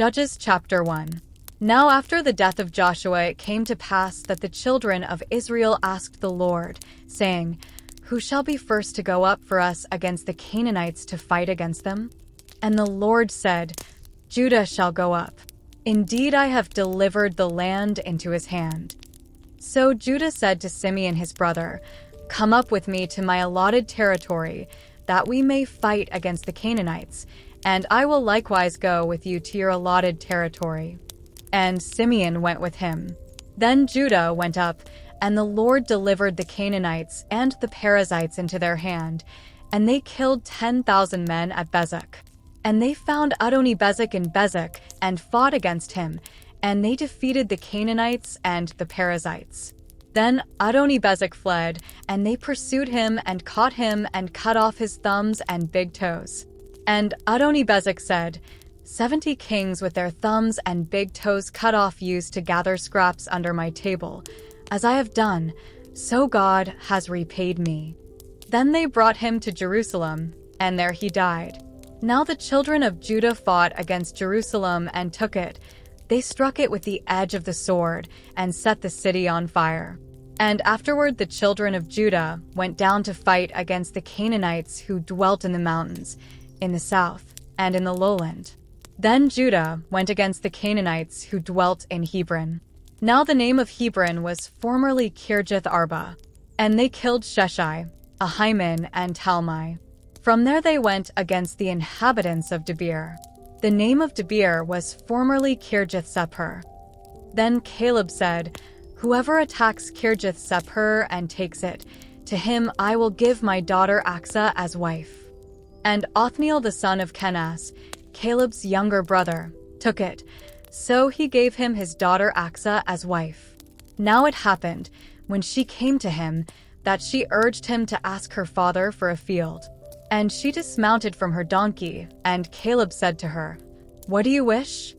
Judges chapter 1. Now after the death of Joshua it came to pass that the children of Israel asked the Lord, saying, Who shall be first to go up for us against the Canaanites to fight against them? And the Lord said, Judah shall go up. Indeed, I have delivered the land into his hand. So Judah said to Simeon his brother, Come up with me to my allotted territory, that we may fight against the Canaanites, and I will likewise go with you to your allotted territory. And Simeon went with him. Then Judah went up, and the Lord delivered the Canaanites and the Perizzites into their hand, and they killed 10,000 men at Bezek. And they found Adoni-Bezek in Bezek, and fought against him, and they defeated the Canaanites and the Perizzites. Then Adoni-Bezek fled, and they pursued him and caught him and cut off his thumbs and big toes. And Adoni-Bezek said, 70 kings with their thumbs and big toes cut off used to gather scraps under my table. As I have done, so God has repaid me. Then they brought him to Jerusalem, and there he died. Now the children of Judah fought against Jerusalem and took it. They struck it with the edge of the sword and set the city on fire. And afterward the children of Judah went down to fight against the Canaanites who dwelt in the mountains, in the south, and in the lowland. Then Judah went against the Canaanites who dwelt in Hebron. Now the name of Hebron was formerly Kirjath Arba, and they killed Sheshai, Ahiman, and Talmai. From there they went against the inhabitants of Debir. The name of Debir was formerly Kirjath Sepher. Then Caleb said, Whoever attacks Kirjath Sepher and takes it, to him I will give my daughter Achsah as wife. And Othniel the son of Kenaz, Caleb's younger brother, took it. So he gave him his daughter Achsah as wife. Now it happened, when she came to him, that she urged him to ask her father for a field. And she dismounted from her donkey, and Caleb said to her, What do you wish?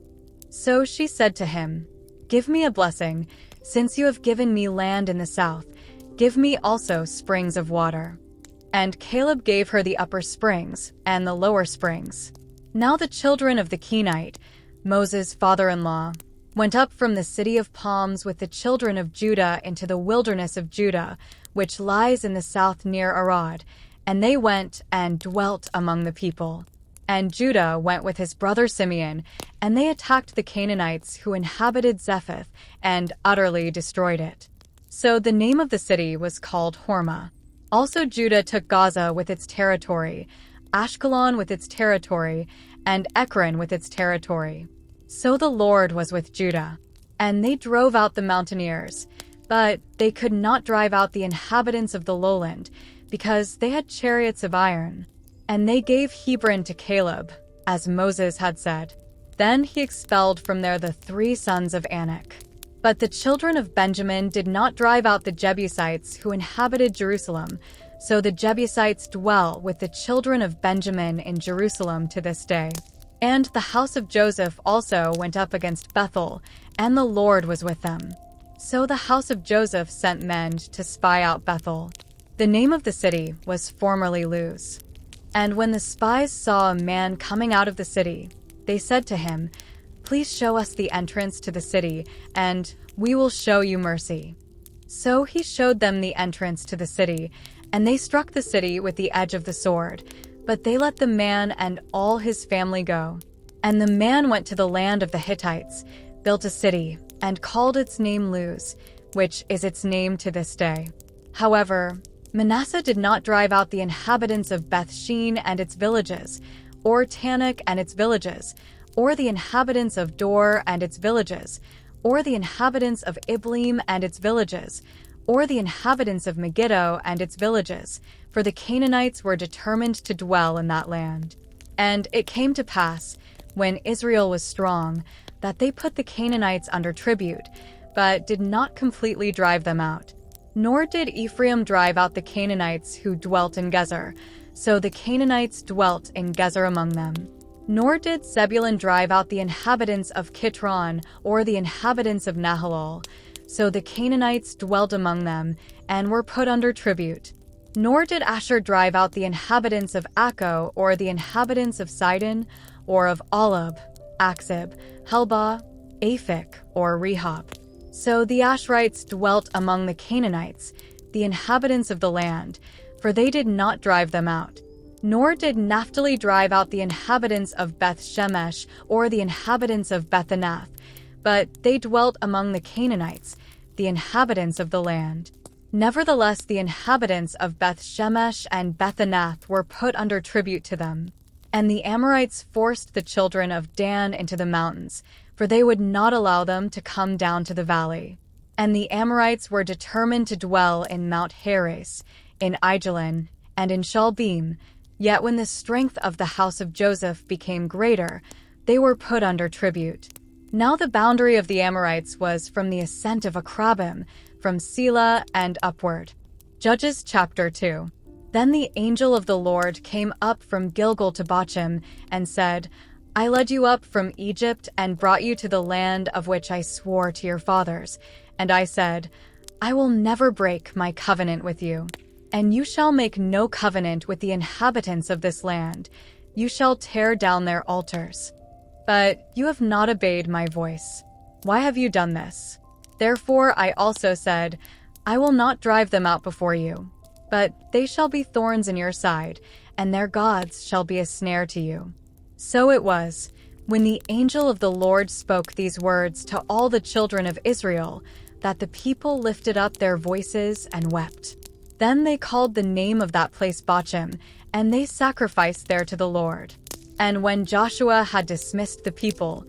So she said to him, Give me a blessing, since you have given me land in the south. Give me also springs of water. And Caleb gave her the upper springs and the lower springs. Now the children of the Kenite, Moses' father-in-law, went up from the city of palms with the children of Judah into the wilderness of Judah, which lies in the south near Arad, and they went and dwelt among the people. And Judah went with his brother Simeon, and they attacked the Canaanites who inhabited Zephath, and utterly destroyed it. So the name of the city was called Hormah. Also Judah took Gaza with its territory, Ashkelon with its territory, and Ekron with its territory. So the Lord was with Judah. And they drove out the mountaineers, but they could not drive out the inhabitants of the lowland, because they had chariots of iron. And they gave Hebron to Caleb, as Moses had said. Then he expelled from there the 3 sons of Anak. But the children of Benjamin did not drive out the Jebusites who inhabited Jerusalem, so the Jebusites dwell with the children of Benjamin in Jerusalem to this day. And the house of Joseph also went up against Bethel, and the Lord was with them. So the house of Joseph sent men to spy out Bethel. The name of the city was formerly Luz. And when the spies saw a man coming out of the city, they said to him, Please show us the entrance to the city, and we will show you mercy. So he showed them the entrance to the city, and they struck the city with the edge of the sword. But they let the man and all his family go. And the man went to the land of the Hittites, built a city, and called its name Luz, which is its name to this day. However, Manasseh did not drive out the inhabitants of Bethshean and its villages, or Tanakh and its villages, or the inhabitants of Dor and its villages, or the inhabitants of Ibleam and its villages, or the inhabitants of Megiddo and its villages, for the Canaanites were determined to dwell in that land. And it came to pass, when Israel was strong, that they put the Canaanites under tribute, but did not completely drive them out. Nor did Ephraim drive out the Canaanites who dwelt in Gezer, so the Canaanites dwelt in Gezer among them. Nor did Zebulun drive out the inhabitants of Kitron or the inhabitants of Nahalol, so the Canaanites dwelt among them and were put under tribute. Nor did Asher drive out the inhabitants of Akko or the inhabitants of Sidon or of Olab, Akzib, Helbah, Aphik, or Rehob. So the Asherites dwelt among the Canaanites, the inhabitants of the land, for they did not drive them out. Nor did Naphtali drive out the inhabitants of Beth-Shemesh or the inhabitants of Beth-Anath, but they dwelt among the Canaanites, the inhabitants of the land. Nevertheless, the inhabitants of Beth-Shemesh and Beth-Anath were put under tribute to them. And the Amorites forced the children of Dan into the mountains, for they would not allow them to come down to the valley. And the Amorites were determined to dwell in Mount Heres, in Aijalon, and in Shalbim. Yet when the strength of the house of Joseph became greater, they were put under tribute. Now the boundary of the Amorites was from the ascent of Akrabim, from Selah and upward. Judges chapter 2. Then the angel of the Lord came up from Gilgal to Bochim and said, I led you up from Egypt and brought you to the land of which I swore to your fathers. And I said, I will never break my covenant with you. And you shall make no covenant with the inhabitants of this land. You shall tear down their altars. But you have not obeyed my voice. Why have you done this? Therefore I also said, I will not drive them out before you. But they shall be thorns in your side, and their gods shall be a snare to you. So it was, when the angel of the Lord spoke these words to all the children of Israel, that the people lifted up their voices and wept. Then they called the name of that place Bochim, and they sacrificed there to the Lord. And when Joshua had dismissed the people,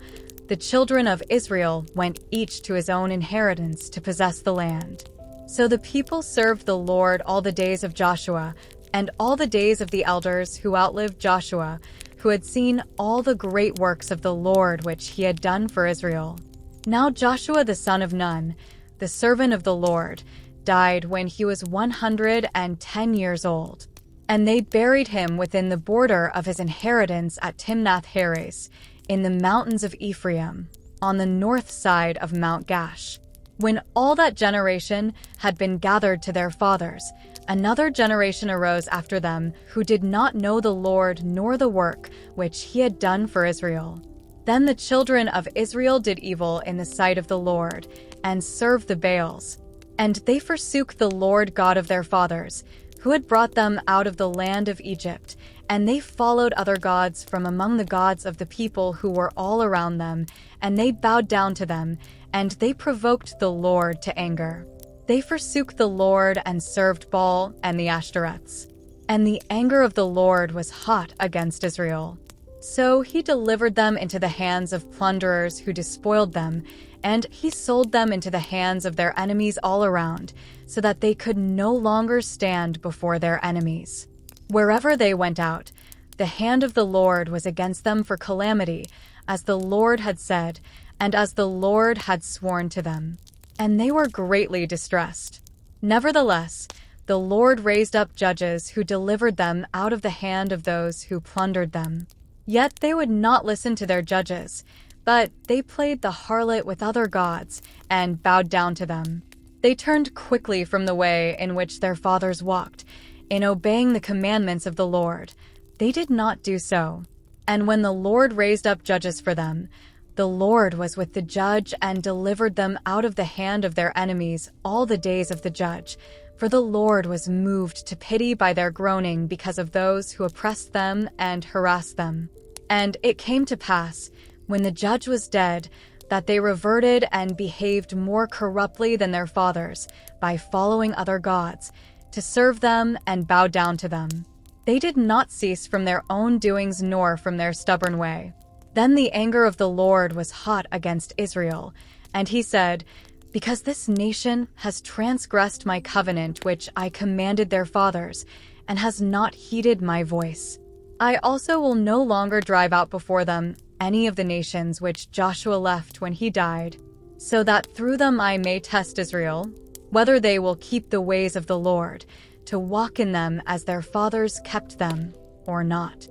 the children of Israel went each to his own inheritance to possess the land. So the people served the Lord all the days of Joshua, and all the days of the elders who outlived Joshua, who had seen all the great works of the Lord which he had done for Israel. Now Joshua the son of Nun, the servant of the Lord, died when he was 110 years old. And they buried him within the border of his inheritance at Timnath-Heres, in the mountains of Ephraim, on the north side of Mount Gash. When all that generation had been gathered to their fathers, another generation arose after them who did not know the Lord nor the work which he had done for Israel. Then the children of Israel did evil in the sight of the Lord, and served the Baals. And they forsook the Lord God of their fathers, who had brought them out of the land of Egypt, and they followed other gods from among the gods of the people who were all around them, and they bowed down to them, and they provoked the Lord to anger. They forsook the Lord and served Baal and the Ashtoreths. And the anger of the Lord was hot against Israel. So he delivered them into the hands of plunderers who despoiled them, and he sold them into the hands of their enemies all around, so that they could no longer stand before their enemies. Wherever they went out, the hand of the Lord was against them for calamity, as the Lord had said, and as the Lord had sworn to them. And they were greatly distressed. Nevertheless, the Lord raised up judges who delivered them out of the hand of those who plundered them. Yet they would not listen to their judges, but they played the harlot with other gods and bowed down to them. They turned quickly from the way in which their fathers walked, in obeying the commandments of the Lord. They did not do so. And when the Lord raised up judges for them, the Lord was with the judge and delivered them out of the hand of their enemies all the days of the judge, for the Lord was moved to pity by their groaning because of those who oppressed them and harassed them. And it came to pass, when the judge was dead, that they reverted and behaved more corruptly than their fathers, by following other gods, to serve them and bow down to them. They did not cease from their own doings nor from their stubborn way. Then the anger of the Lord was hot against Israel, and he said, Because this nation has transgressed my covenant which I commanded their fathers, and has not heeded my voice, I also will no longer drive out before them any of the nations which Joshua left when he died, so that through them I may test Israel, whether they will keep the ways of the Lord, to walk in them as their fathers kept them, or not.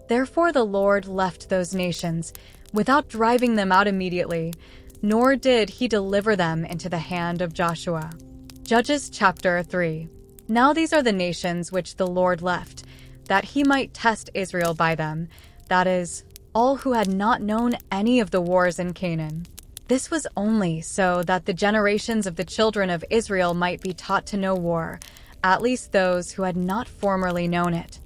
Therefore the Lord left those nations, without driving them out immediately, nor did he deliver them into the hand of Joshua. Judges chapter 3. Now these are the nations which the Lord left, that he might test Israel by them, that is, all who had not known any of the wars in Canaan. This was only so that the generations of the children of Israel might be taught to know war, at least those who had not formerly known it.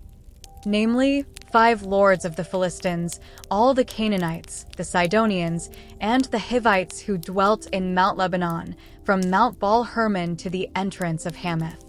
Namely, 5 lords of the Philistines, all the Canaanites, the Sidonians, and the Hivites who dwelt in Mount Lebanon, from Mount Baal-Hermon to the entrance of Hamath.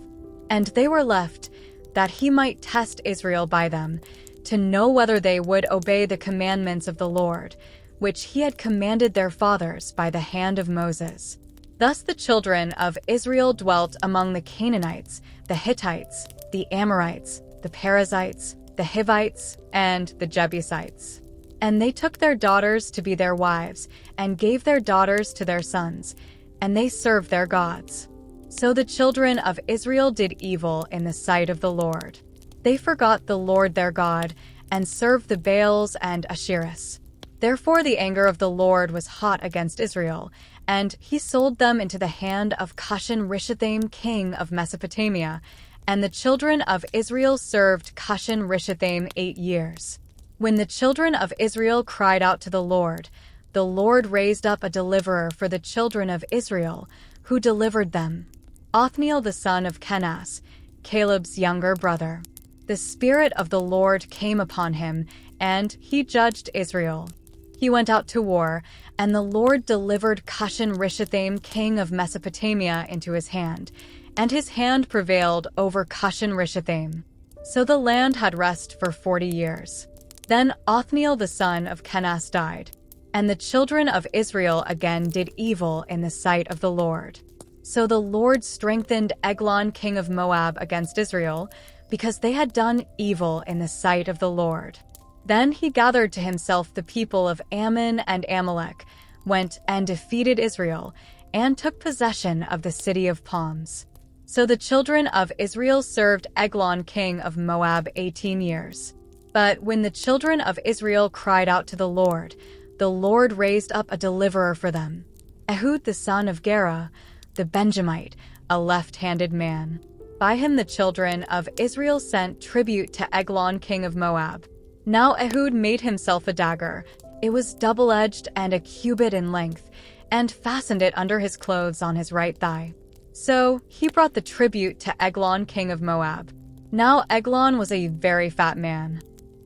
And they were left, that he might test Israel by them, to know whether they would obey the commandments of the Lord, which he had commanded their fathers by the hand of Moses. Thus the children of Israel dwelt among the Canaanites, the Hittites, the Amorites, the Perizzites, the Hivites, and the Jebusites. And they took their daughters to be their wives, and gave their daughters to their sons, and they served their gods. So the children of Israel did evil in the sight of the Lord. They forgot the Lord their God, and served the Baals and Asherahs. Therefore the anger of the Lord was hot against Israel, and he sold them into the hand of Cushan-Rishathaim king of Mesopotamia, and the children of Israel served Cushan-Rishathaim 8 years. When the children of Israel cried out to the Lord raised up a deliverer for the children of Israel, who delivered them. Othniel the son of Kenaz, Caleb's younger brother. The Spirit of the Lord came upon him, and he judged Israel. He went out to war, and the Lord delivered Cushan-Rishathaim king of Mesopotamia into his hand, and his hand prevailed over Cushan-Rishathaim. So the land had rest for 40 years. Then Othniel the son of Kenaz died, and the children of Israel again did evil in the sight of the Lord. So the Lord strengthened Eglon king of Moab against Israel, because they had done evil in the sight of the Lord. Then he gathered to himself the people of Ammon and Amalek, went and defeated Israel, and took possession of the city of palms. So the children of Israel served Eglon king of Moab 18 years. But when the children of Israel cried out to the Lord raised up a deliverer for them, Ehud the son of Gera, the Benjamite, a left-handed man. By him the children of Israel sent tribute to Eglon king of Moab. Now Ehud made himself a dagger. It was double-edged and a cubit in length, and fastened it under his clothes on his right thigh. So he brought the tribute to Eglon king of Moab. Now Eglon was a very fat man.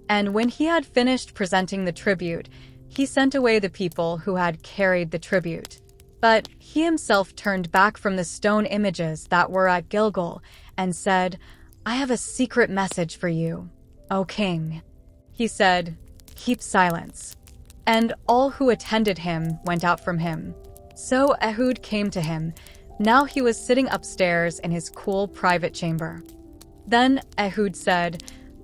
And when he had finished presenting the tribute, he sent away the people who had carried the tribute. But he himself turned back from the stone images that were at Gilgal, and said, "I have a secret message for you, O king." He said, "Keep silence." And all who attended him went out from him. So Ehud came to him. Now he was sitting upstairs in his cool private chamber. Then Ehud said,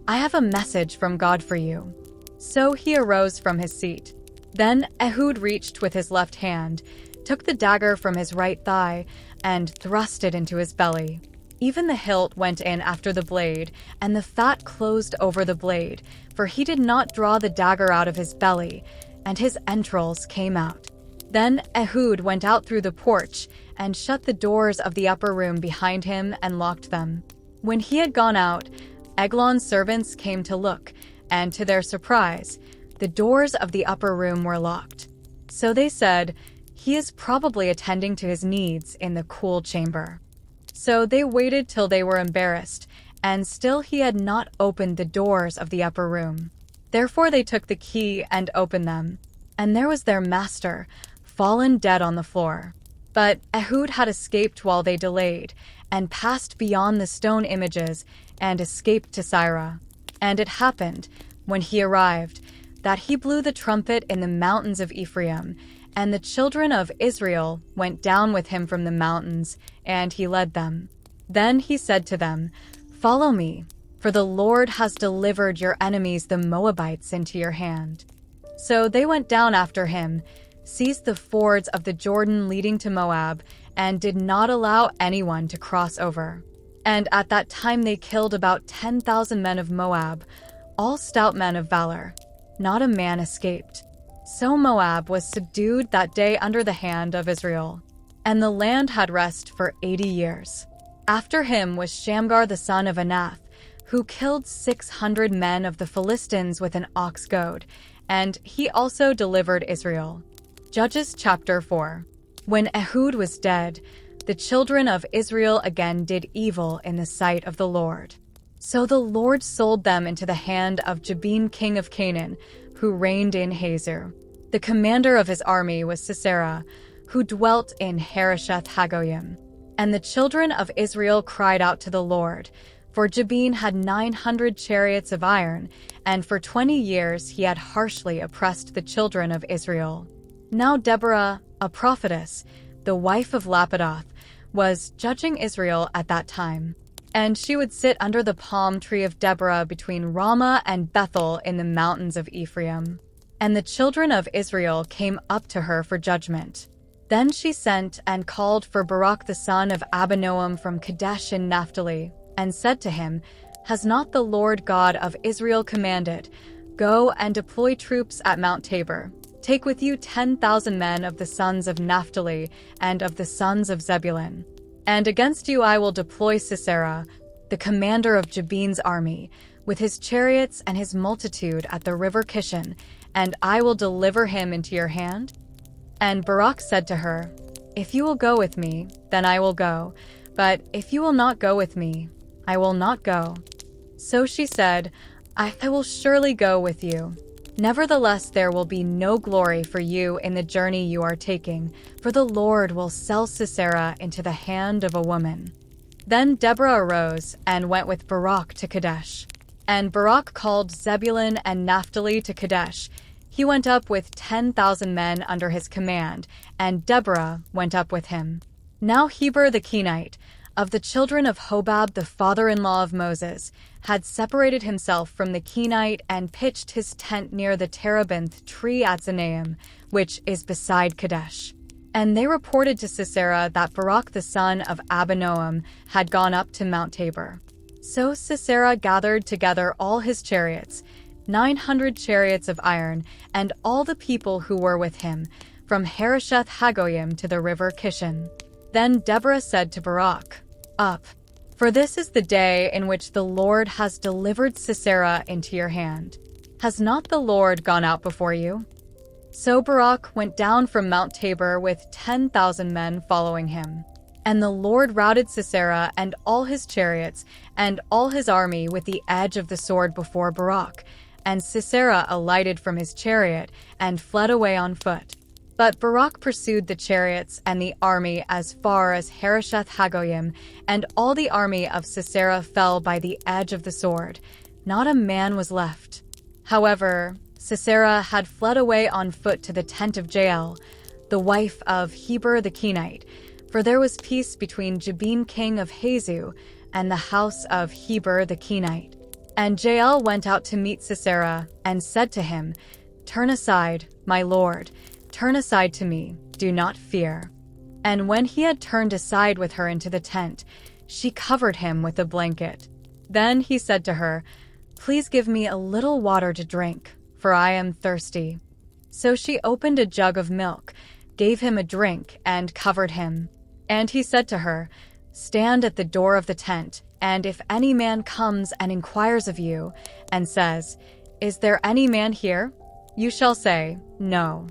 "I have a message from God for you." So he arose from his seat. Then Ehud reached with his left hand, took the dagger from his right thigh, and thrust it into his belly. Even the hilt went in after the blade, and the fat closed over the blade, for he did not draw the dagger out of his belly, and his entrails came out. Then Ehud went out through the porch, and shut the doors of the upper room behind him and locked them. When he had gone out, Eglon's servants came to look, and to their surprise, the doors of the upper room were locked. So they said, "He is probably attending to his needs in the cool chamber." So they waited till they were embarrassed, and still he had not opened the doors of the upper room. Therefore they took the key and opened them, and there was their master, fallen dead on the floor. But Ehud had escaped while they delayed, and passed beyond the stone images, and escaped to Sirah. And it happened, when he arrived, that he blew the trumpet in the mountains of Ephraim, and the children of Israel went down with him from the mountains, and he led them. Then he said to them, "Follow me, for the Lord has delivered your enemies the Moabites into your hand." So they went down after him, seized the fords of the Jordan leading to Moab, and did not allow anyone to cross over. And at that time they killed about 10,000 men of Moab, all stout men of valor. Not a man escaped. So Moab was subdued that day under the hand of Israel, and the land had rest for 80 years. After him was Shamgar the son of Anath, who killed 600 men of the Philistines with an ox goad, and he also delivered Israel. Judges chapter 4. When Ehud was dead, the children of Israel again did evil in the sight of the Lord. So the Lord sold them into the hand of Jabin king of Canaan, who reigned in Hazor. The commander of his army was Sisera, who dwelt in Harosheth Hagoyim. And the children of Israel cried out to the Lord, for Jabin had 900 chariots of iron, and for 20 years he had harshly oppressed the children of Israel. Now Deborah, a prophetess, the wife of Lapidoth, was judging Israel at that time. And she would sit under the palm tree of Deborah between Ramah and Bethel in the mountains of Ephraim. And the children of Israel came up to her for judgment. Then she sent and called for Barak the son of Abinoam from Kadesh in Naphtali, and said to him, "Has not the Lord God of Israel commanded, 'Go and deploy troops at Mount Tabor. Take with you 10,000 men of the sons of Naphtali and of the sons of Zebulun. And against you I will deploy Sisera, the commander of Jabin's army, with his chariots and his multitude at the river Kishon, and I will deliver him into your hand?' And Barak said to her, 'If you will go with me, then I will go, but if you will not go with me, I will not go.' So she said, 'I will surely go with you. Nevertheless, there will be no glory for you in the journey you are taking, for the Lord will sell Sisera into the hand of a woman.' Then Deborah arose and went with Barak to Kadesh. And Barak called Zebulun and Naphtali to Kadesh. He went up with 10,000 men under his command, and Deborah went up with him. Now Heber the Kenite, of the children of Hobab the father-in-law of Moses, had separated himself from the Kenite and pitched his tent near the terebinth tree at Zanaim, which is beside Kadesh. And they reported to Sisera that Barak the son of Abinoam had gone up to Mount Tabor. So Sisera gathered together all his chariots, 900 chariots of iron, and all the people who were with him, from Harosheth Hagoyim to the river Kishon. Then Deborah said to Barak, 'Up, for this is the day in which the Lord has delivered Sisera into your hand. Has not the Lord gone out before you?' So Barak went down from Mount Tabor with 10,000 men following him. And the Lord routed Sisera and all his chariots and all his army with the edge of the sword before Barak, and Sisera alighted from his chariot and fled away on foot. But Barak pursued the chariots and the army as far as Harosheth Hagoyim, and all the army of Sisera fell by the edge of the sword. Not a man was left. However, Sisera had fled away on foot to the tent of Jael, the wife of Heber the Kenite, for there was peace between Jabin king of Hazor and the house of Heber the Kenite. And Jael went out to meet Sisera and said to him, 'Turn aside, my lord. Turn aside to me, do not fear.' And when he had turned aside with her into the tent, she covered him with a blanket. Then he said to her, 'Please give me a little water to drink, for I am thirsty.' So she opened a jug of milk, gave him a drink, and covered him. And he said to her, 'Stand at the door of the tent, and if any man comes and inquires of you, and says, "Is there any man here?" you shall say, "No."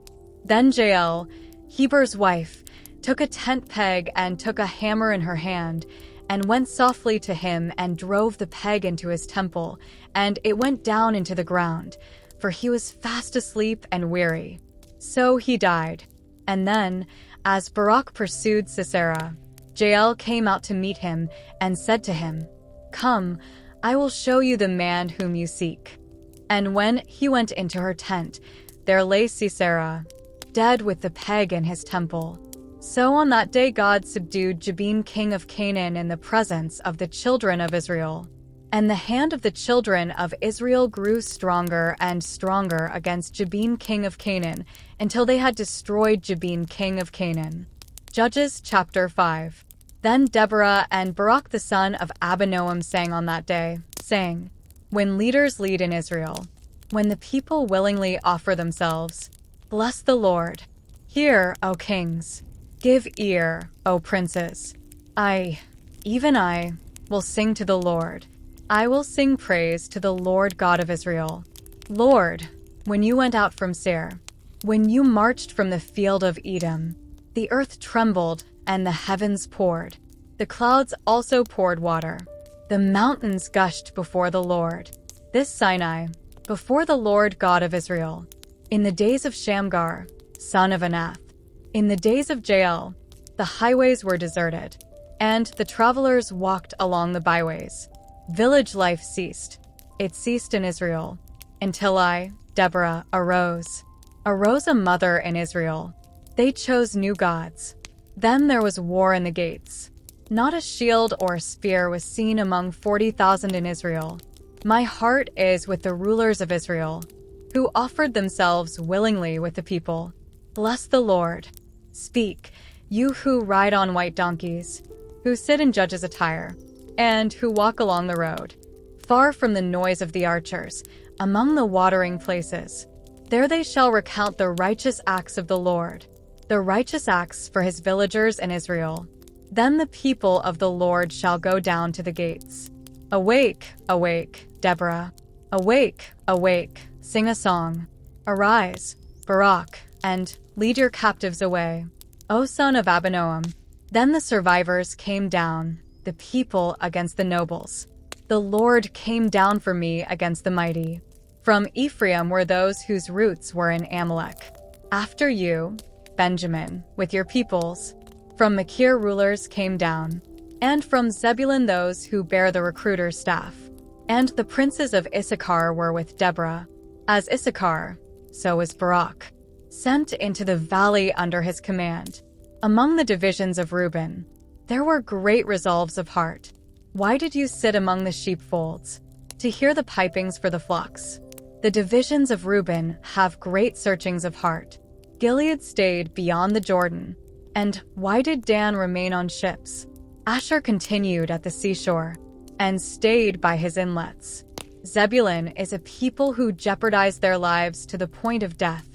Then Jael, Heber's wife, took a tent peg and took a hammer in her hand, and went softly to him and drove the peg into his temple, and it went down into the ground, for he was fast asleep and weary. So he died. And then, as Barak pursued Sisera, Jael came out to meet him and said to him, "Come, I will show you the man whom you seek." And when he went into her tent, there lay Sisera, dead with the peg in his temple. So on that day God subdued Jabin king of Canaan in the presence of the children of Israel. And the hand of the children of Israel grew stronger and stronger against Jabin king of Canaan, until they had destroyed Jabin king of Canaan. Judges chapter 5. Then Deborah and Barak the son of Abinoam sang on that day, saying, "When leaders lead in Israel, when the people willingly offer themselves, bless the Lord. Hear, O kings. Give ear, O princes. I, even I, will sing to the Lord. I will sing praise to the Lord God of Israel. Lord, when you went out from Seir, when you marched from the field of Edom. The earth trembled and the heavens poured. The clouds also poured water. The mountains gushed before the Lord. This Sinai, before the Lord God of Israel. In the days of Shamgar, son of Anath, in the days of Jael, the highways were deserted, and the travelers walked along the byways. Village life ceased. It ceased in Israel, until I, Deborah, arose a mother in Israel. They chose new gods. Then there was war in the gates. Not a shield or a spear was seen among 40,000 in Israel. My heart is with the rulers of Israel, who offered themselves willingly with the people. Bless the Lord. Speak, you who ride on white donkeys, who sit in judges' attire, and who walk along the road, far from the noise of the archers, among the watering places. There they shall recount the righteous acts of the Lord, the righteous acts for his villagers in Israel. Then the people of the Lord shall go down to the gates. Awake, awake, Deborah. Awake, awake, sing a song. Arise, Barak, and lead your captives away, O son of Abinoam. Then the survivors came down, the people against the nobles. The Lord came down for me against the mighty. From Ephraim were those whose roots were in Amalek. After you, Benjamin, with your peoples. From Machir rulers came down, and from Zebulun those who bear the recruiter's staff. And the princes of Issachar were with Deborah. As Issachar, so was Barak, sent into the valley under his command. Among the divisions of Reuben, there were great resolves of heart. Why did you sit among the sheepfolds, to hear the pipings for the flocks? The divisions of Reuben have great searchings of heart. Gilead stayed beyond the Jordan. And why did Dan remain on ships? Asher continued at the seashore, and stayed by his inlets. Zebulun is a people who jeopardize their lives to the point of death.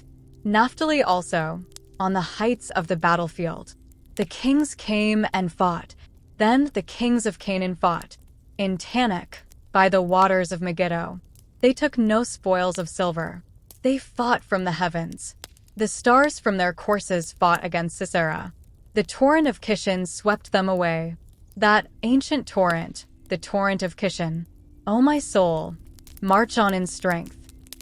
Naphtali also, on the heights of the battlefield. The kings came and fought. Then the kings of Canaan fought. In Tanakh, by the waters of Megiddo. They took no spoils of silver. They fought from the heavens. The stars from their courses fought against Sisera. The torrent of Kishon swept them away. That ancient torrent, the torrent of Kishon. O my soul, march on in strength.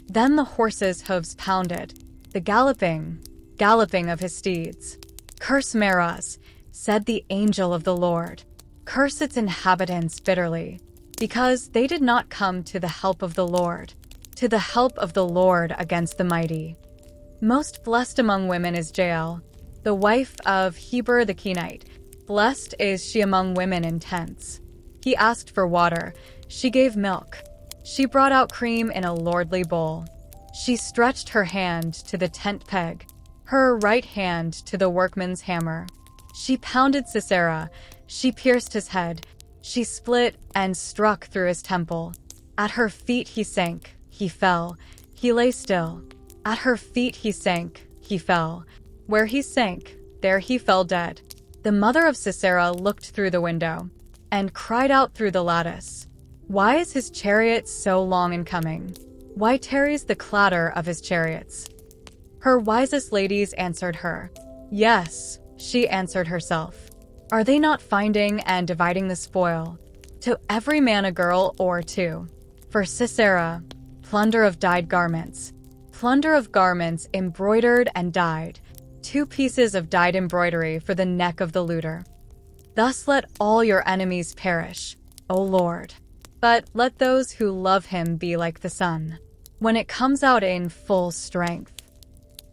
Then the horses' hooves pounded, the galloping of his steeds. Curse Meroz, said the angel of the Lord. Curse its inhabitants bitterly, because they did not come to the help of the Lord, to the help of the Lord against the mighty. Most blessed among women is Jael, the wife of Heber the Kenite. Blessed is she among women in tents. He asked for water, she gave milk. She brought out cream in a lordly bowl. She stretched her hand to the tent peg, her right hand to the workman's hammer. She pounded Sisera, she pierced his head, she split and struck through his temple. At her feet he sank, he fell, he lay still. At her feet he sank, he fell. Where he sank, there he fell dead. The mother of Sisera looked through the window, and cried out through the lattice. Why is his chariot so long in coming? Why tarries the clatter of his chariots? Her wisest ladies answered her. Yes, she answered herself. Are they not finding and dividing the spoil? To every man a girl or two. For Sisera, plunder of dyed garments. Plunder of garments embroidered and dyed. 2 pieces of dyed embroidery for the neck of the looter. Thus let all your enemies perish, O Lord. But let those who love him be like the sun, when it comes out in full strength.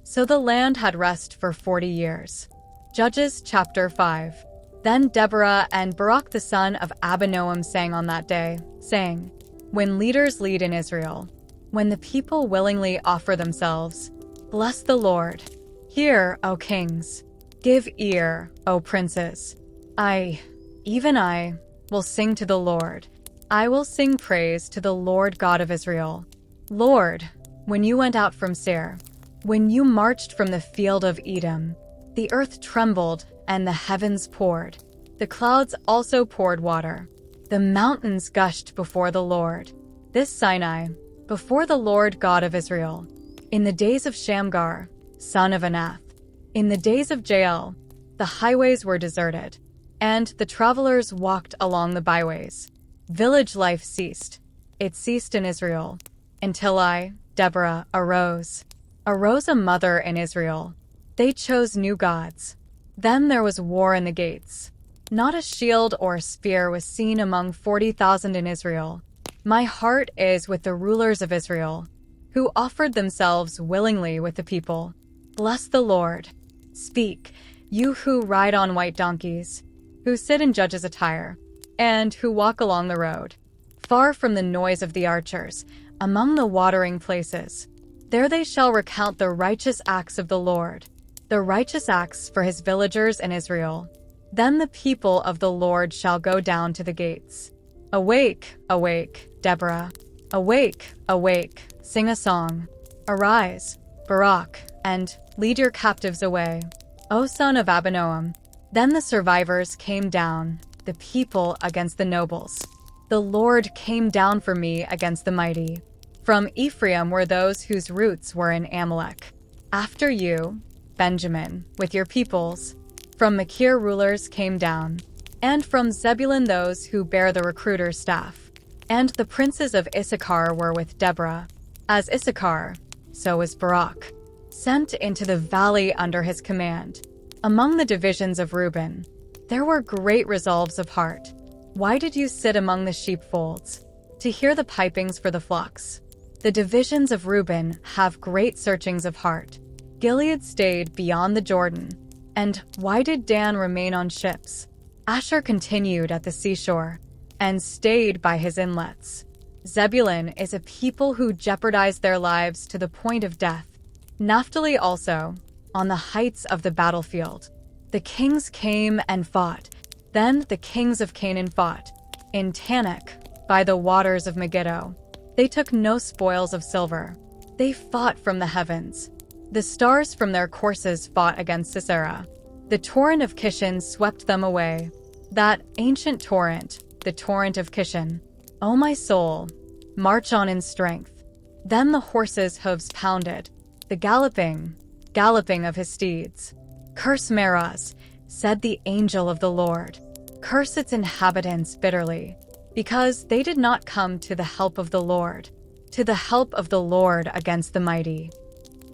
So the land had rest for 40 years. Judges chapter 5. Then Deborah and Barak the son of Abinoam sang on that day, saying, when leaders lead in Israel, when the people willingly offer themselves, bless the Lord. Hear, O kings. Give ear, O princes. I, even I, will sing to the Lord. I will sing praise to the Lord God of Israel. Lord, when you went out from Seir, when you marched from the field of Edom, the earth trembled and the heavens poured. The clouds also poured water. The mountains gushed before the Lord. This Sinai, before the Lord God of Israel. In the days of Shamgar, son of Anath, in the days of Jael, the highways were deserted, and the travelers walked along the byways. Village life ceased. It ceased in Israel, until I, Deborah, arose a mother in Israel. They chose new gods. Then there was war in the gates. Not a shield or a spear was seen among 40,000 in Israel. My heart is with the rulers of Israel, who offered themselves willingly with the people. Bless the Lord. Speak, you who ride on white donkeys, who sit in judges' attire, and who walk along the road, far from the noise of the archers, among the watering places. There they shall recount the righteous acts of the Lord, the righteous acts for his villagers in Israel. Then the people of the Lord shall go down to the gates. Awake, awake, Deborah. Awake, awake, sing a song. Arise, Barak, and lead your captives away, O son of Abinoam. Then the survivors came down, the people against the nobles. The Lord came down for me against the mighty. From Ephraim were those whose roots were in Amalek. After you, Benjamin, with your peoples. From Machir rulers came down, and from Zebulun those who bear the recruiter's staff. And the princes of Issachar were with Deborah. As Issachar, so was Barak, sent into the valley under his command. Among the divisions of Reuben, there were great resolves of heart. Why did you sit among the sheepfolds, to hear the pipings for the flocks? The divisions of Reuben have great searchings of heart. Gilead stayed beyond the Jordan. And why did Dan remain on ships? Asher continued at the seashore, and stayed by his inlets. Zebulun is a people who jeopardize their lives to the point of death. Naphtali also, on the heights of the battlefield. The kings came and fought. Then the kings of Canaan fought. In Tanakh, by the waters of Megiddo. They took no spoils of silver. They fought from the heavens. The stars from their courses fought against Sisera. The torrent of Kishon swept them away. That ancient torrent, the torrent of Kishon. O my soul, march on in strength. Then the horses' hooves pounded, the galloping of his steeds. Curse Meroz, said the angel of the Lord. Curse its inhabitants bitterly, because they did not come to the help of the Lord, to the help of the Lord against the mighty.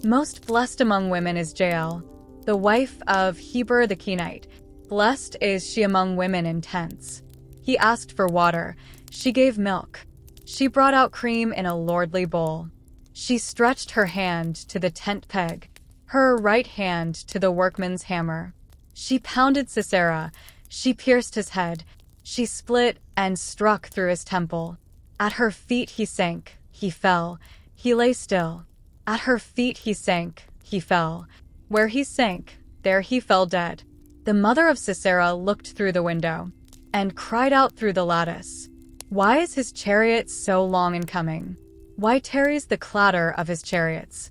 Most blessed among women is Jael, the wife of Heber the Kenite. Blessed is she among women in tents. He asked for water. She gave milk. She brought out cream in a lordly bowl. She stretched her hand to the tent peg, her right hand to the workman's hammer. She pounded Sisera. She pierced his head. She split and struck through his temple. At her feet he sank. He fell. He lay still. At her feet he sank. He fell. Where he sank, there he fell dead. The mother of Sisera looked through the window and cried out through the lattice. Why is his chariot so long in coming? Why tarries the clatter of his chariots?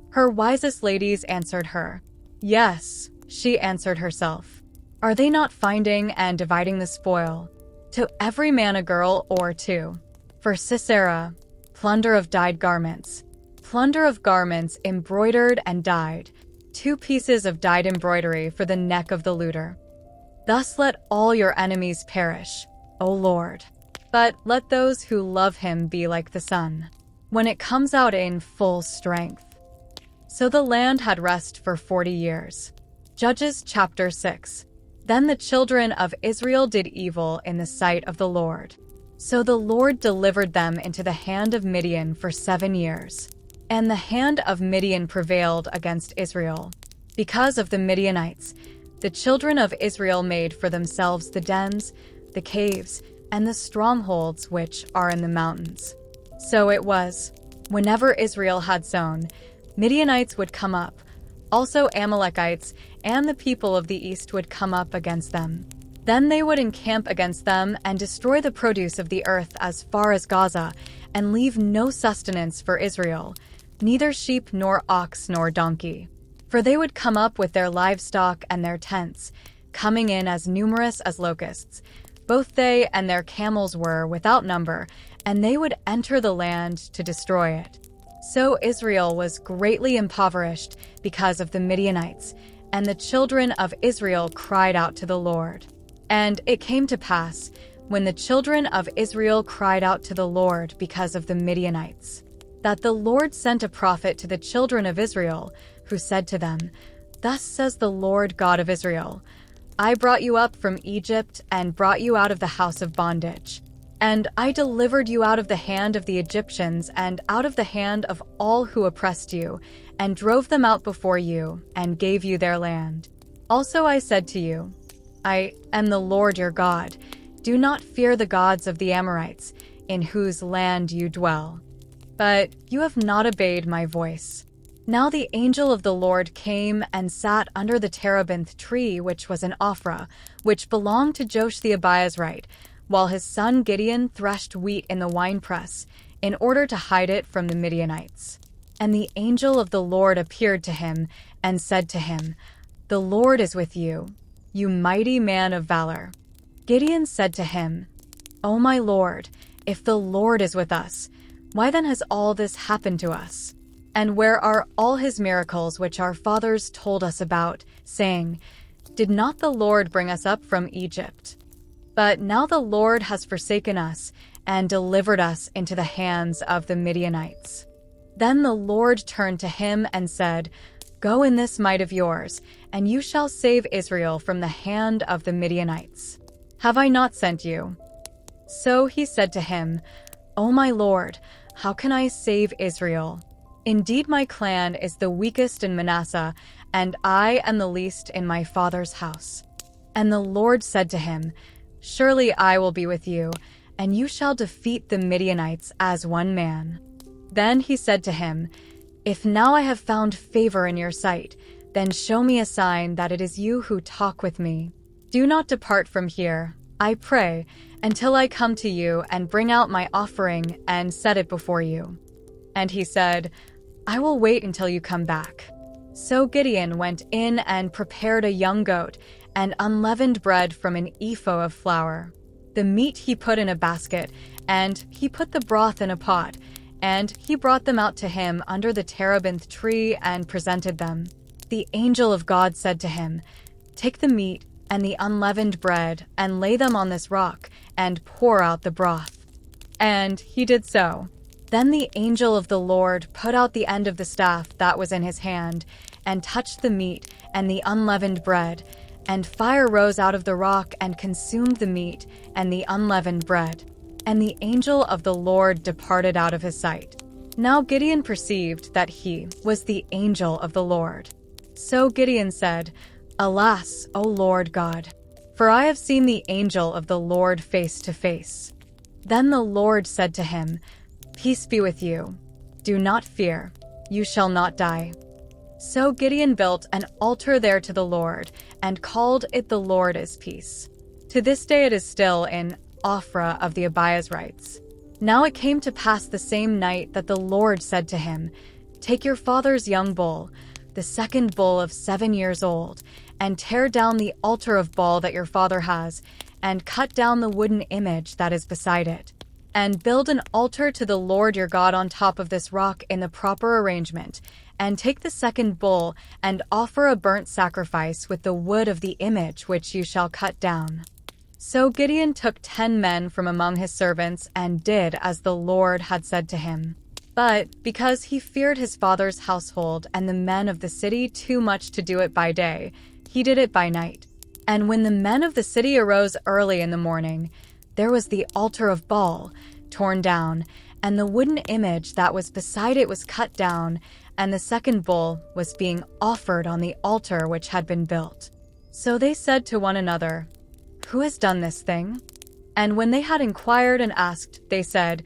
Her wisest ladies answered her. Yes, she answered herself. Are they not finding and dividing the spoil? To every man a girl or two. For Sisera, plunder of dyed garments. Plunder of garments embroidered and dyed. 2 pieces of dyed embroidery for the neck of the looter. Thus let all your enemies perish, O Lord. But let those who love him be like the sun, when it comes out in full strength. So the land had rest for 40 years. Judges chapter 6. Then the children of Israel did evil in the sight of the Lord. So the Lord delivered them into the hand of Midian for 7 years. And the hand of Midian prevailed against Israel. Because of the Midianites, the children of Israel made for themselves the dens, the caves, and the strongholds which are in the mountains. So it was, whenever Israel had sown, Midianites would come up. Also Amalekites and the people of the east would come up against them. Then they would encamp against them and destroy the produce of the earth as far as Gaza, and leave no sustenance for Israel, neither sheep nor ox nor donkey. For they would come up with their livestock and their tents, coming in as numerous as locusts. Both they and their camels were without number, and they would enter the land to destroy it. So Israel was greatly impoverished because of the Midianites, and the children of Israel cried out to the Lord. And it came to pass, when the children of Israel cried out to the Lord because of the Midianites, that the Lord sent a prophet to the children of Israel, who said to them, "Thus says the Lord God of Israel, I brought you up from Egypt and brought you out of the house of bondage. And I delivered you out of the hand of the Egyptians and out of the hand of all who oppressed you, and drove them out before you, and gave you their land. Also I said to you, I am the Lord your God. Do not fear the gods of the Amorites, in whose land you dwell. But you have not obeyed my voice. Now the angel of the Lord came and sat under the terebinth tree which was in Ophrah, which belonged to Joash the Abiezrite, while his son Gideon threshed wheat in the winepress, in order to hide it from the Midianites. And the angel of the Lord appeared to him and said to him, The Lord is with you, you mighty man of valor. Gideon said to him, O my Lord, if the Lord is with us, why then has all this happened to us? And where are all his miracles which our fathers told us about, saying, Did not the Lord bring us up from Egypt? But now the Lord has forsaken us and delivered us into the hands of the Midianites. Then the Lord turned to him and said, Go in this might of yours, and you shall save Israel from the hand of the Midianites. Have I not sent you? So he said to him, O my Lord, how can I save Israel? Indeed, my clan is the weakest in Manasseh, and I am the least in my father's house. And the Lord said to him, Surely I will be with you, and you shall defeat the Midianites as one man. Then he said to him, If now I have found favor in your sight, then show me a sign that it is you who talk with me. Do not depart from here, I pray, until I come to you and bring out my offering and set it before you. And he said, I will wait until you come back. So Gideon went in and prepared a young goat and unleavened bread from an ephah of flour. The meat he put in a basket, and he put the broth in a pot, and he brought them out to him under the terebinth tree and presented them. The angel of God said to him, Take the meat and the unleavened bread and lay them on this rock and pour out the broth. And he did so. Then the angel of the Lord put out the end of the staff that was in his hand and touched the meat and the unleavened bread, and fire rose out of the rock and consumed the meat and the unleavened bread. And the angel of the Lord departed out of his sight. Now Gideon perceived that he was the angel of the Lord. So Gideon said, Alas, O Lord God, for I have seen the angel of the Lord face to face. Then the Lord said to him, Peace be with you. Do not fear. You shall not die. So Gideon built an altar there to the Lord and called it the Lord is Peace. To this day it is still in Ophrah of the Abiezrites. Now it came to pass the same night that the Lord said to him, Take your father's young bull, the second bull of 7 years old, and tear down the altar of Baal that your father has, and cut down the wooden image that is beside it. And build an altar to the Lord your God on top of this rock in the proper arrangement, and take the second bull and offer a burnt sacrifice with the wood of the image which you shall cut down. So Gideon took 10 men from among his servants and did as the Lord had said to him. But because he feared his father's household and the men of the city too much to do it by day, he did it by night. And when the men of the city arose early in the morning, there was the altar of Baal torn down, and the wooden image that was beside it was cut down, and the second bull was being offered on the altar which had been built. So they said to one another, Who has done this thing? And when they had inquired and asked, they said,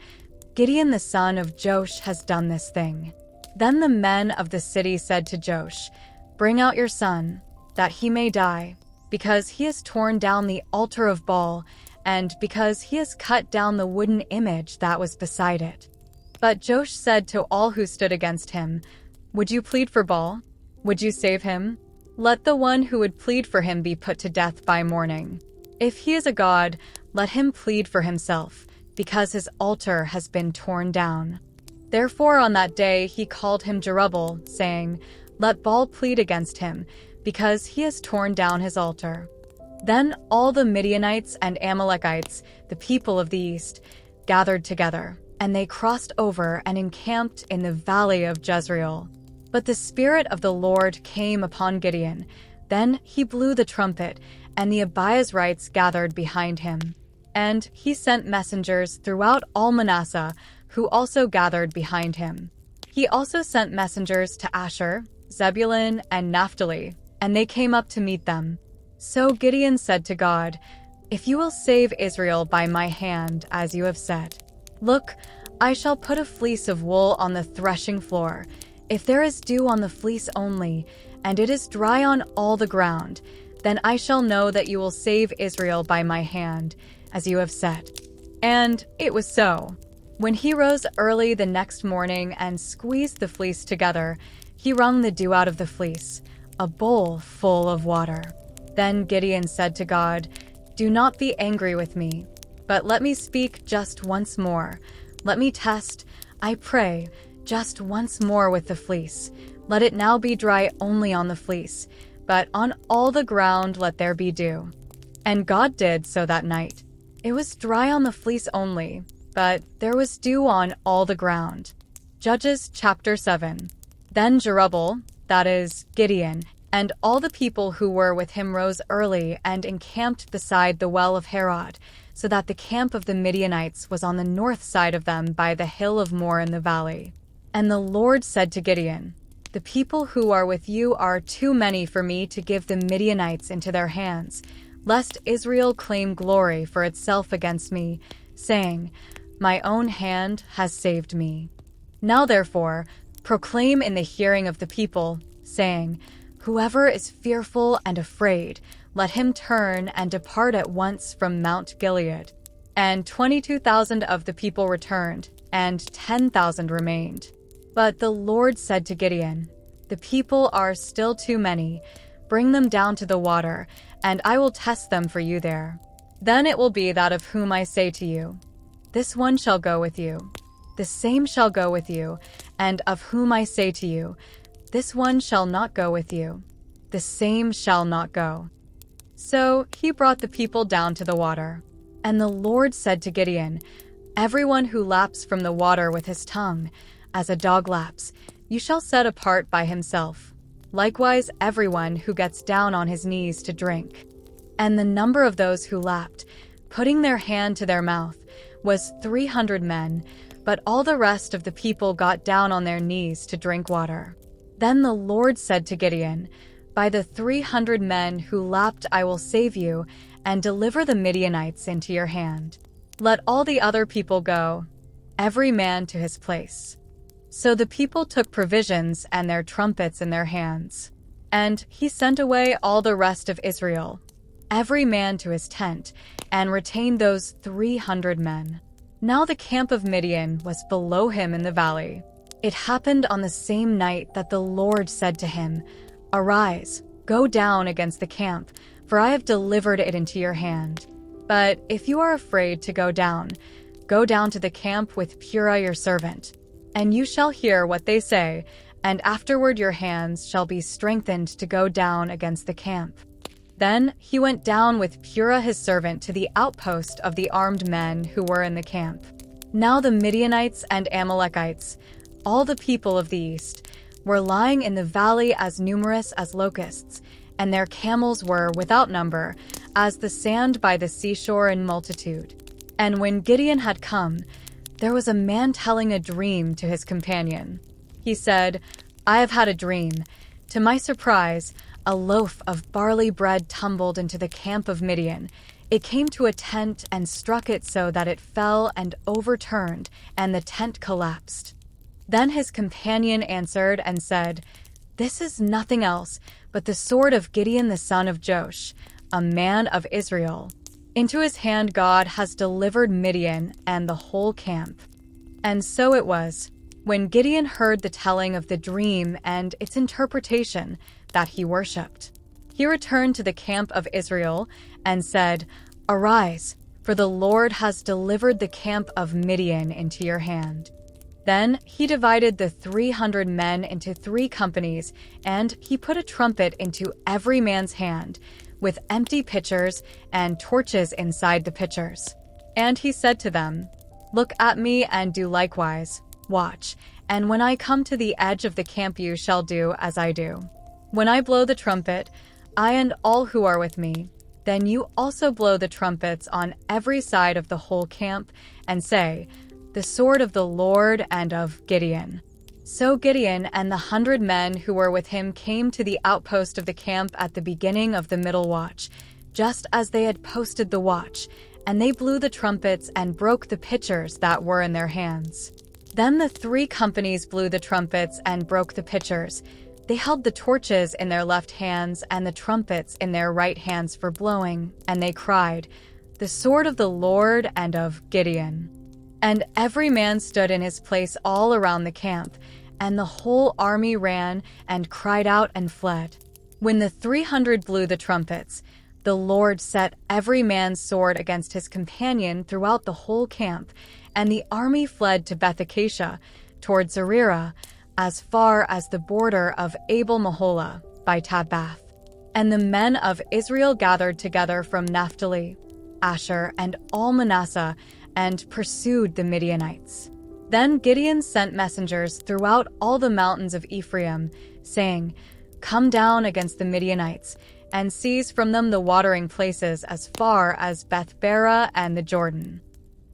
Gideon the son of Joash has done this thing. Then the men of the city said to Joash, Bring out your son, that he may die, because he has torn down the altar of Baal, and because he has cut down the wooden image that was beside it. But Joash said to all who stood against him, Would you plead for Baal? Would you save him? Let the one who would plead for him be put to death by morning. If he is a god, let him plead for himself, because his altar has been torn down. Therefore on that day he called him Jerubbaal, saying, "Let Baal plead against him, because he has torn down his altar." Then all the Midianites and Amalekites, the people of the east, gathered together, and they crossed over and encamped in the valley of Jezreel. But the Spirit of the Lord came upon Gideon. Then he blew the trumpet, and the Abiezrites gathered behind him. And he sent messengers throughout all Manasseh, who also gathered behind him. He also sent messengers to Asher, Zebulun, and Naphtali, and they came up to meet them. So Gideon said to God, "If you will save Israel by my hand, as you have said, look, I shall put a fleece of wool on the threshing floor. If there is dew on the fleece only, and it is dry on all the ground, then I shall know that you will save Israel by my hand, as you have said." And it was so. When he rose early the next morning and squeezed the fleece together, he wrung the dew out of the fleece, a bowl full of water. Then Gideon said to God, "Do not be angry with me, but let me speak just once more. Let me test, I pray, just once more with the fleece. Let it now be dry only on the fleece, but on all the ground let there be dew." And God did so that night. It was dry on the fleece only, but there was dew on all the ground. Judges chapter 7. Then Jerubbaal, that is, Gideon, and all the people who were with him rose early and encamped beside the well of Harod, so that the camp of the Midianites was on the north side of them by the hill of Moreh in the valley. And the Lord said to Gideon, "The people who are with you are too many for me to give the Midianites into their hands, lest Israel claim glory for itself against me, saying, 'My own hand has saved me.' Now therefore, proclaim in the hearing of the people, saying, 'Whoever is fearful and afraid, let him turn and depart at once from Mount Gilead.'" And 22,000 of the people returned, and 10,000 remained. But the Lord said to Gideon, "The people are still too many. Bring them down to the water, and I will test them for you there. Then it will be that of whom I say to you, 'This one shall go with you,' the same shall go with you, and of whom I say to you, 'This one shall not go with you,' the same shall not go." So he brought the people down to the water. And the Lord said to Gideon, "Everyone who laps from the water with his tongue, as a dog laps, you shall set apart by himself. Likewise everyone who gets down on his knees to drink." And the number of those who lapped, putting their hand to their mouth, was 300 men, but all the rest of the people got down on their knees to drink water. Then the Lord said to Gideon, "By the 300 men who lapped I will save you, and deliver the Midianites into your hand. Let all the other people go, every man to his place." So the people took provisions and their trumpets in their hands. And he sent away all the rest of Israel, every man to his tent, and retained those 300 men. Now the camp of Midian was below him in the valley. It happened on the same night that the Lord said to him, "Arise, go down against the camp, for I have delivered it into your hand. But if you are afraid to go down to the camp with Purah your servant, and you shall hear what they say, and afterward your hands shall be strengthened to go down against the camp." Then he went down with Purah his servant to the outpost of the armed men who were in the camp. Now the Midianites and Amalekites, all the people of the east, were lying in the valley as numerous as locusts, and their camels were without number, as the sand by the seashore in multitude. And when Gideon had come, there was a man telling a dream to his companion. He said, "I have had a dream. To my surprise, a loaf of barley bread tumbled into the camp of Midian. It came to a tent and struck it so that it fell and overturned, and the tent collapsed." Then his companion answered and said, "This is nothing else but the sword of Gideon the son of Joash, a man of Israel. Into his hand God has delivered Midian and the whole camp." And so it was, when Gideon heard the telling of the dream and its interpretation, that he worshipped. He returned to the camp of Israel and said, "Arise, for the Lord has delivered the camp of Midian into your hand." Then he divided the 300 men into 3 companies, and he put a trumpet into every man's hand, with empty pitchers and torches inside the pitchers. And he said to them, "Look at me and do likewise. Watch, and when I come to the edge of the camp you shall do as I do. When I blow the trumpet, I and all who are with me, then you also blow the trumpets on every side of the whole camp, and say, 'The sword of the Lord and of Gideon.'" So Gideon and the 100 men who were with him came to the outpost of the camp at the beginning of the middle watch, just as they had posted the watch, and they blew the trumpets and broke the pitchers that were in their hands. Then the 3 companies blew the trumpets and broke the pitchers. They held the torches in their left hands and the trumpets in their right hands for blowing, and they cried, "The sword of the Lord and of Gideon." And every man stood in his place all around the camp, and the whole army ran and cried out and fled. When the 300 blew the trumpets, the Lord set every man's sword against his companion throughout the whole camp, and the army fled to Beth-Acacia, toward Zererah, as far as the border of Abel-Meholah by Tabbath. And the men of Israel gathered together from Naphtali, Asher, and all Manasseh, and pursued the Midianites. Then Gideon sent messengers throughout all the mountains of Ephraim, saying, "Come down against the Midianites, and seize from them the watering places as far as Beth-barah and the Jordan."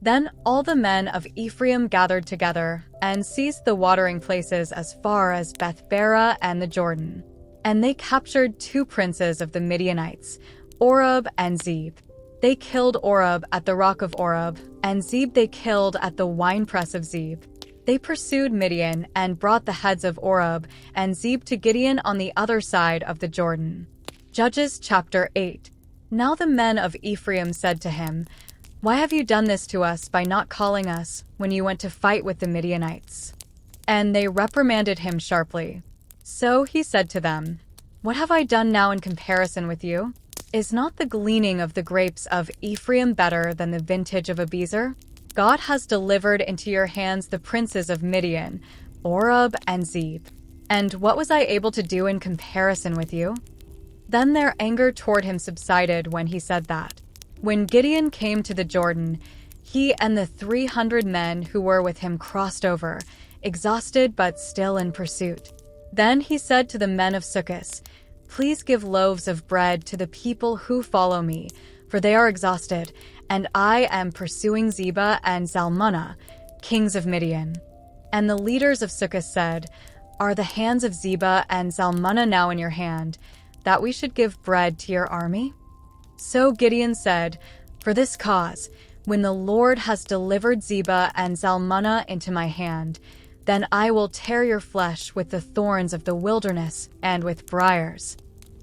Then all the men of Ephraim gathered together, and seized the watering places as far as Beth-barah and the Jordan. And they captured 2 princes of the Midianites, Oreb and Zeb. They killed Oreb at the rock of Oreb, and Zeb they killed at the winepress of Zeb. They pursued Midian and brought the heads of Oreb and Zeb to Gideon on the other side of the Jordan. Judges chapter 8. Now the men of Ephraim said to him, "Why have you done this to us by not calling us when you went to fight with the Midianites?" And they reprimanded him sharply. So he said to them, "What have I done now in comparison with you? Is not the gleaning of the grapes of Ephraim better than the vintage of Abiezer? God has delivered into your hands the princes of Midian, Oreb and Zeb. And what was I able to do in comparison with you?" Then their anger toward him subsided when he said that. When Gideon came to the Jordan, he and the 300 men who were with him crossed over, exhausted but still in pursuit. Then he said to the men of Succoth, "Please give loaves of bread to the people who follow me, for they are exhausted, and I am pursuing Zebah and Zalmunna, kings of Midian." And the leaders of Succoth said, "Are the hands of Zebah and Zalmunna now in your hand, that we should give bread to your army?" So Gideon said, "For this cause, when the Lord has delivered Zebah and Zalmunna into my hand, then I will tear your flesh with the thorns of the wilderness and with briars."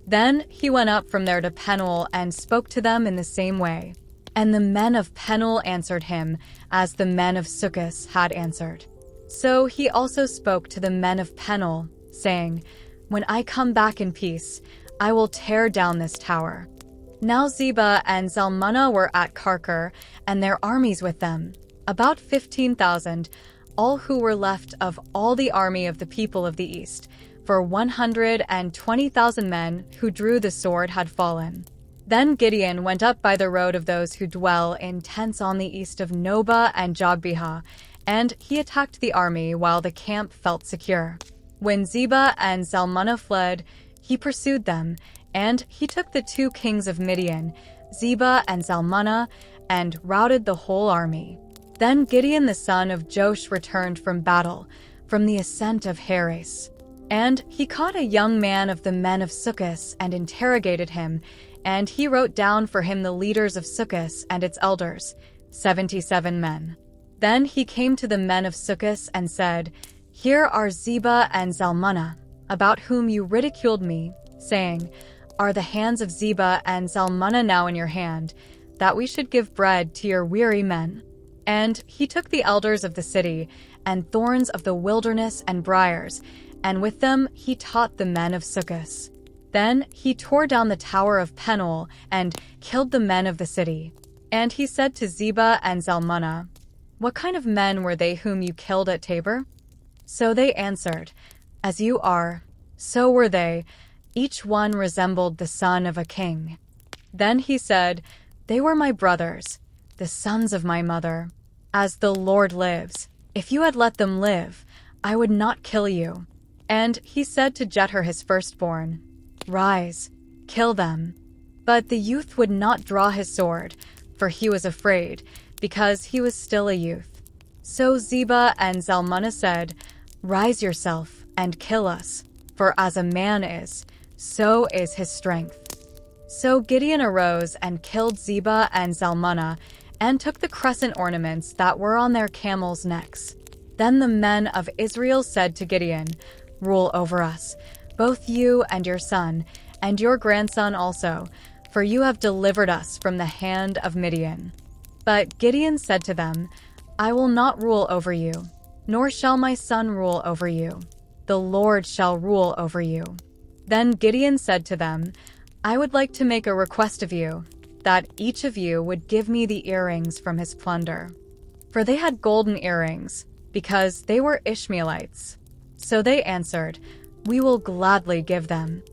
Then he went up from there to Penuel and spoke to them in the same way. And the men of Penuel answered him, as the men of Succoth had answered. So he also spoke to the men of Penuel, saying, "When I come back in peace, I will tear down this tower." Now Zebah and Zalmunna were at Karkor, and their armies with them, about 15,000, all who were left of all the army of the people of the east, for 120,000 men who drew the sword had fallen. Then Gideon went up by the road of those who dwell in tents on the east of Nobah and Jogbehah, and he attacked the army while the camp felt secure. When Zebah and Zalmunna fled, he pursued them, and he took the 2 kings of Midian, Zebah and Zalmunna, and routed the whole army. Then Gideon the son of Joash returned from battle, from the ascent of Heres. And he caught a young man of the men of Succoth and interrogated him, and he wrote down for him the leaders of Succoth and its elders, 77 men. Then he came to the men of Succoth and said, "Here are Zebah and Zalmunna, about whom you ridiculed me, saying, 'Are the hands of Zebah and Zalmunna now in your hand, that we should give bread to your weary men?' And he took the elders of the city, and thorns of the wilderness and briars, and with them he taught the men of Succoth. Then he tore down the tower of Penuel and killed the men of the city. And he said to Zebah and Zalmunna, "What kind of men were they whom you killed at Tabor?" So they answered, "As you are, so were they. Each one resembled the son of a king." Then he said, "They were my brothers, the sons of my mother. As the Lord lives, if you had let them live, I would not kill you." And he said to Jether his firstborn, "Rise, kill them." But the youth would not draw his sword, for he was afraid, because he was still a youth. So Zebah and Zalmunna said, "Rise yourself and kill us, for as a man is, so is his strength." So Gideon arose and killed Zebah and Zalmunna, and took the crescent ornaments that were on their camels' necks. Then the men of Israel said to Gideon, "Rule over us, both you and your son, and your grandson also, for you have delivered us from the hand of Midian." But Gideon said to them, "I will not rule over you, nor shall my son rule over you. The Lord shall rule over you." Then Gideon said to them, "I would like to make a request of you, that each of you would give me the earrings from his plunder." For they had golden earrings, because they were Ishmaelites. So they answered, "We will gladly give them."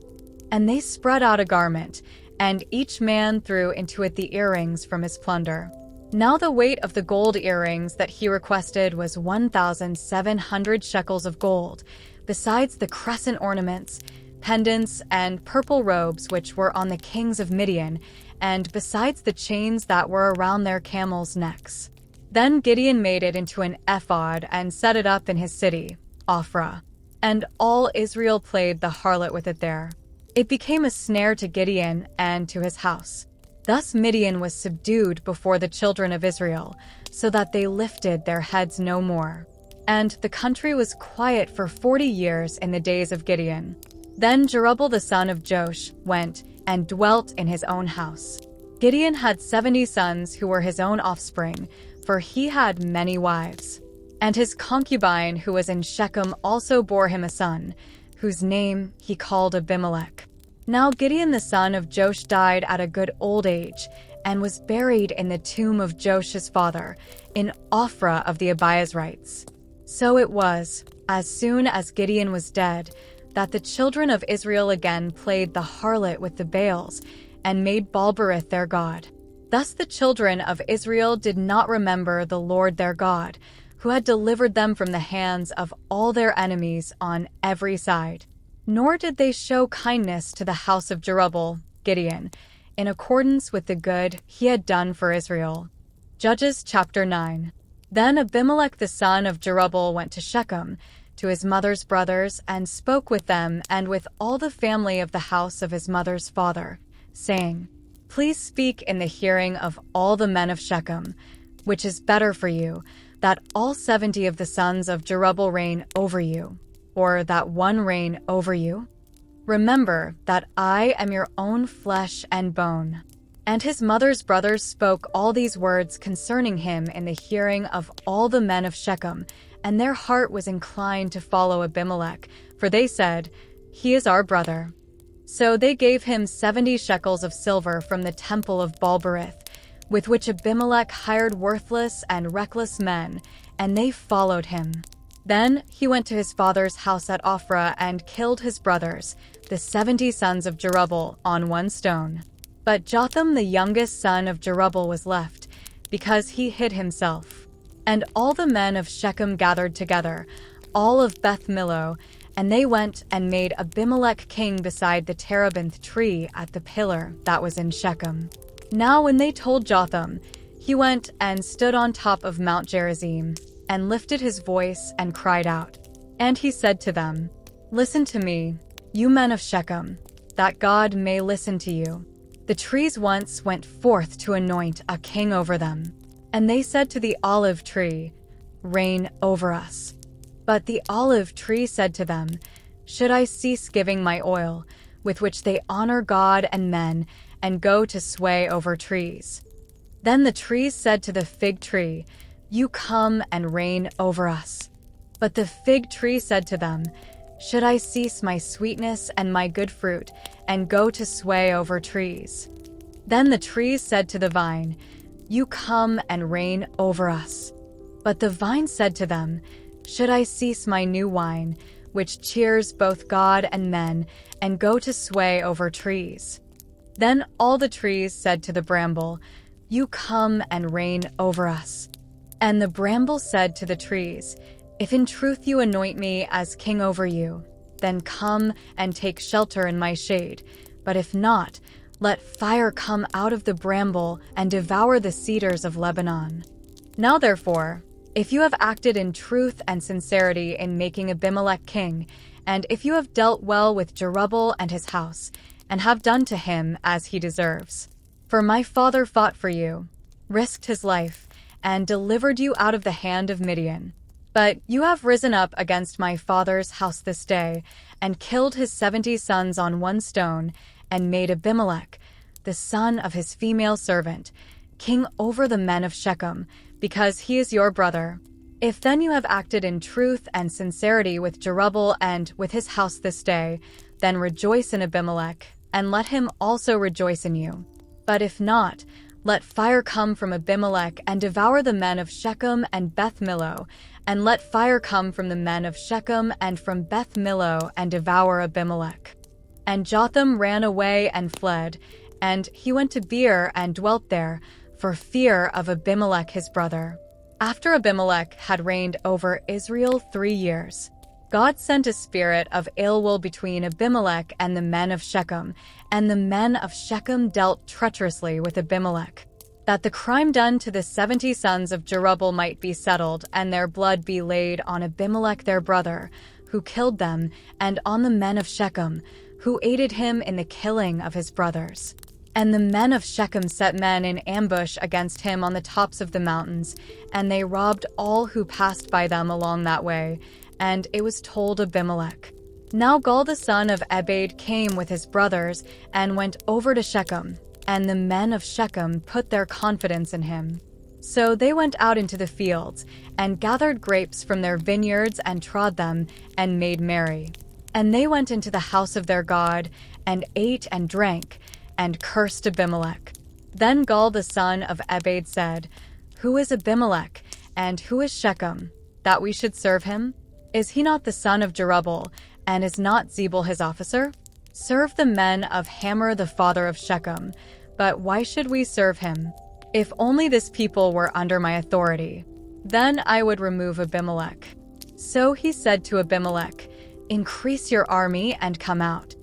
And they spread out a garment, and each man threw into it the earrings from his plunder. Now the weight of the gold earrings that he requested was 1,700 shekels of gold, besides the crescent ornaments, pendants, and purple robes which were on the kings of Midian, and besides the chains that were around their camels' necks. Then Gideon made it into an ephod and set it up in his city, Ophrah. And all Israel played the harlot with it there. It became a snare to Gideon and to his house. Thus Midian was subdued before the children of Israel, so that they lifted their heads no more. And the country was quiet for 40 years in the days of Gideon. Then Jerubbaal the son of Joash went and dwelt in his own house. Gideon had 70 sons who were his own offspring, for he had many wives. And his concubine who was in Shechem also bore him a son, whose name he called Abimelech. Now Gideon the son of Joash died at a good old age, and was buried in the tomb of Joash his father, in Ophrah of the Abiezrites. So it was, as soon as Gideon was dead, that the children of Israel again played the harlot with the Baals, and made Balberith their god. Thus the children of Israel did not remember the Lord their God, who had delivered them from the hands of all their enemies on every side. Nor did they show kindness to the house of Jerubbaal, Gideon, in accordance with the good he had done for Israel. Judges chapter 9. Then Abimelech the son of Jerubbaal went to Shechem, to his mother's brothers, and spoke with them and with all the family of the house of his mother's father, saying, "Please speak in the hearing of all the men of Shechem, which is better for you, that all 70 of the sons of Jerubbaal reign over you, or that one reign over you? Remember that I am your own flesh and bone." And his mother's brothers spoke all these words concerning him in the hearing of all the men of Shechem, and their heart was inclined to follow Abimelech, for they said, "He is our brother." So they gave him 70 shekels of silver from the temple of Balberith, with which Abimelech hired worthless and reckless men, and they followed him. Then he went to his father's house at Ophrah and killed his brothers, the 70 sons of Jerubbaal, on one stone. But Jotham the youngest son of Jerubbaal was left, because he hid himself. And all the men of Shechem gathered together, all of Beth Millo, and they went and made Abimelech king beside the terebinth tree at the pillar that was in Shechem. Now when they told Jotham, he went and stood on top of Mount Gerizim, and lifted his voice and cried out. And he said to them, "Listen to me, you men of Shechem, that God may listen to you. The trees once went forth to anoint a king over them. And they said to the olive tree, 'Reign over us.' But the olive tree said to them, 'Should I cease giving my oil, with which they honor God and men, and go to sway over trees?' Then the trees said to the fig tree, 'You come and reign over us.' But the fig tree said to them, 'Should I cease my sweetness and my good fruit, and go to sway over trees?' Then the trees said to the vine, 'You come and reign over us.' But the vine said to them, "Should I cease my new wine, which cheers both God and men, and go to sway over trees?" Then all the trees said to the bramble, "You come and reign over us." And the bramble said to the trees, "If in truth you anoint me as king over you, then come and take shelter in my shade. But if not, let fire come out of the bramble and devour the cedars of Lebanon." Now therefore, if you have acted in truth and sincerity in making Abimelech king, and if you have dealt well with Jerubbaal and his house, and have done to him as he deserves, for my father fought for you, risked his life, and delivered you out of the hand of Midian. But you have risen up against my father's house this day, and killed his 70 sons on one stone, and made Abimelech, the son of his female servant, king over the men of Shechem, because he is your brother. If then you have acted in truth and sincerity with Jerubbaal and with his house this day, then rejoice in Abimelech, and let him also rejoice in you. But if not, let fire come from Abimelech and devour the men of Shechem and Beth Millo, and let fire come from the men of Shechem and from Beth Millo and devour Abimelech. And Jotham ran away and fled, and he went to Beer and dwelt there, for fear of Abimelech his brother. After Abimelech had reigned over Israel 3 years, God sent a spirit of ill will between Abimelech and the men of Shechem, and the men of Shechem dealt treacherously with Abimelech, that the crime done to the 70 sons of Jerubbaal might be settled, and their blood be laid on Abimelech their brother, who killed them, and on the men of Shechem, who aided him in the killing of his brothers. And the men of Shechem set men in ambush against him on the tops of the mountains, and they robbed all who passed by them along that way. And it was told Abimelech. Now Gaal the son of Ebed came with his brothers, and went over to Shechem, and the men of Shechem put their confidence in him. So they went out into the fields, and gathered grapes from their vineyards, and trod them, and made merry. And they went into the house of their God, and ate and drank, and cursed Abimelech. Then Gaal the son of Ebed said, "Who is Abimelech, and who is Shechem, that we should serve him? Is he not the son of Jerubbaal, and is not Zebul his officer? Serve the men of Hamor the father of Shechem, but why should we serve him? If only this people were under my authority, then I would remove Abimelech." So he said to Abimelech, "Increase your army and come out."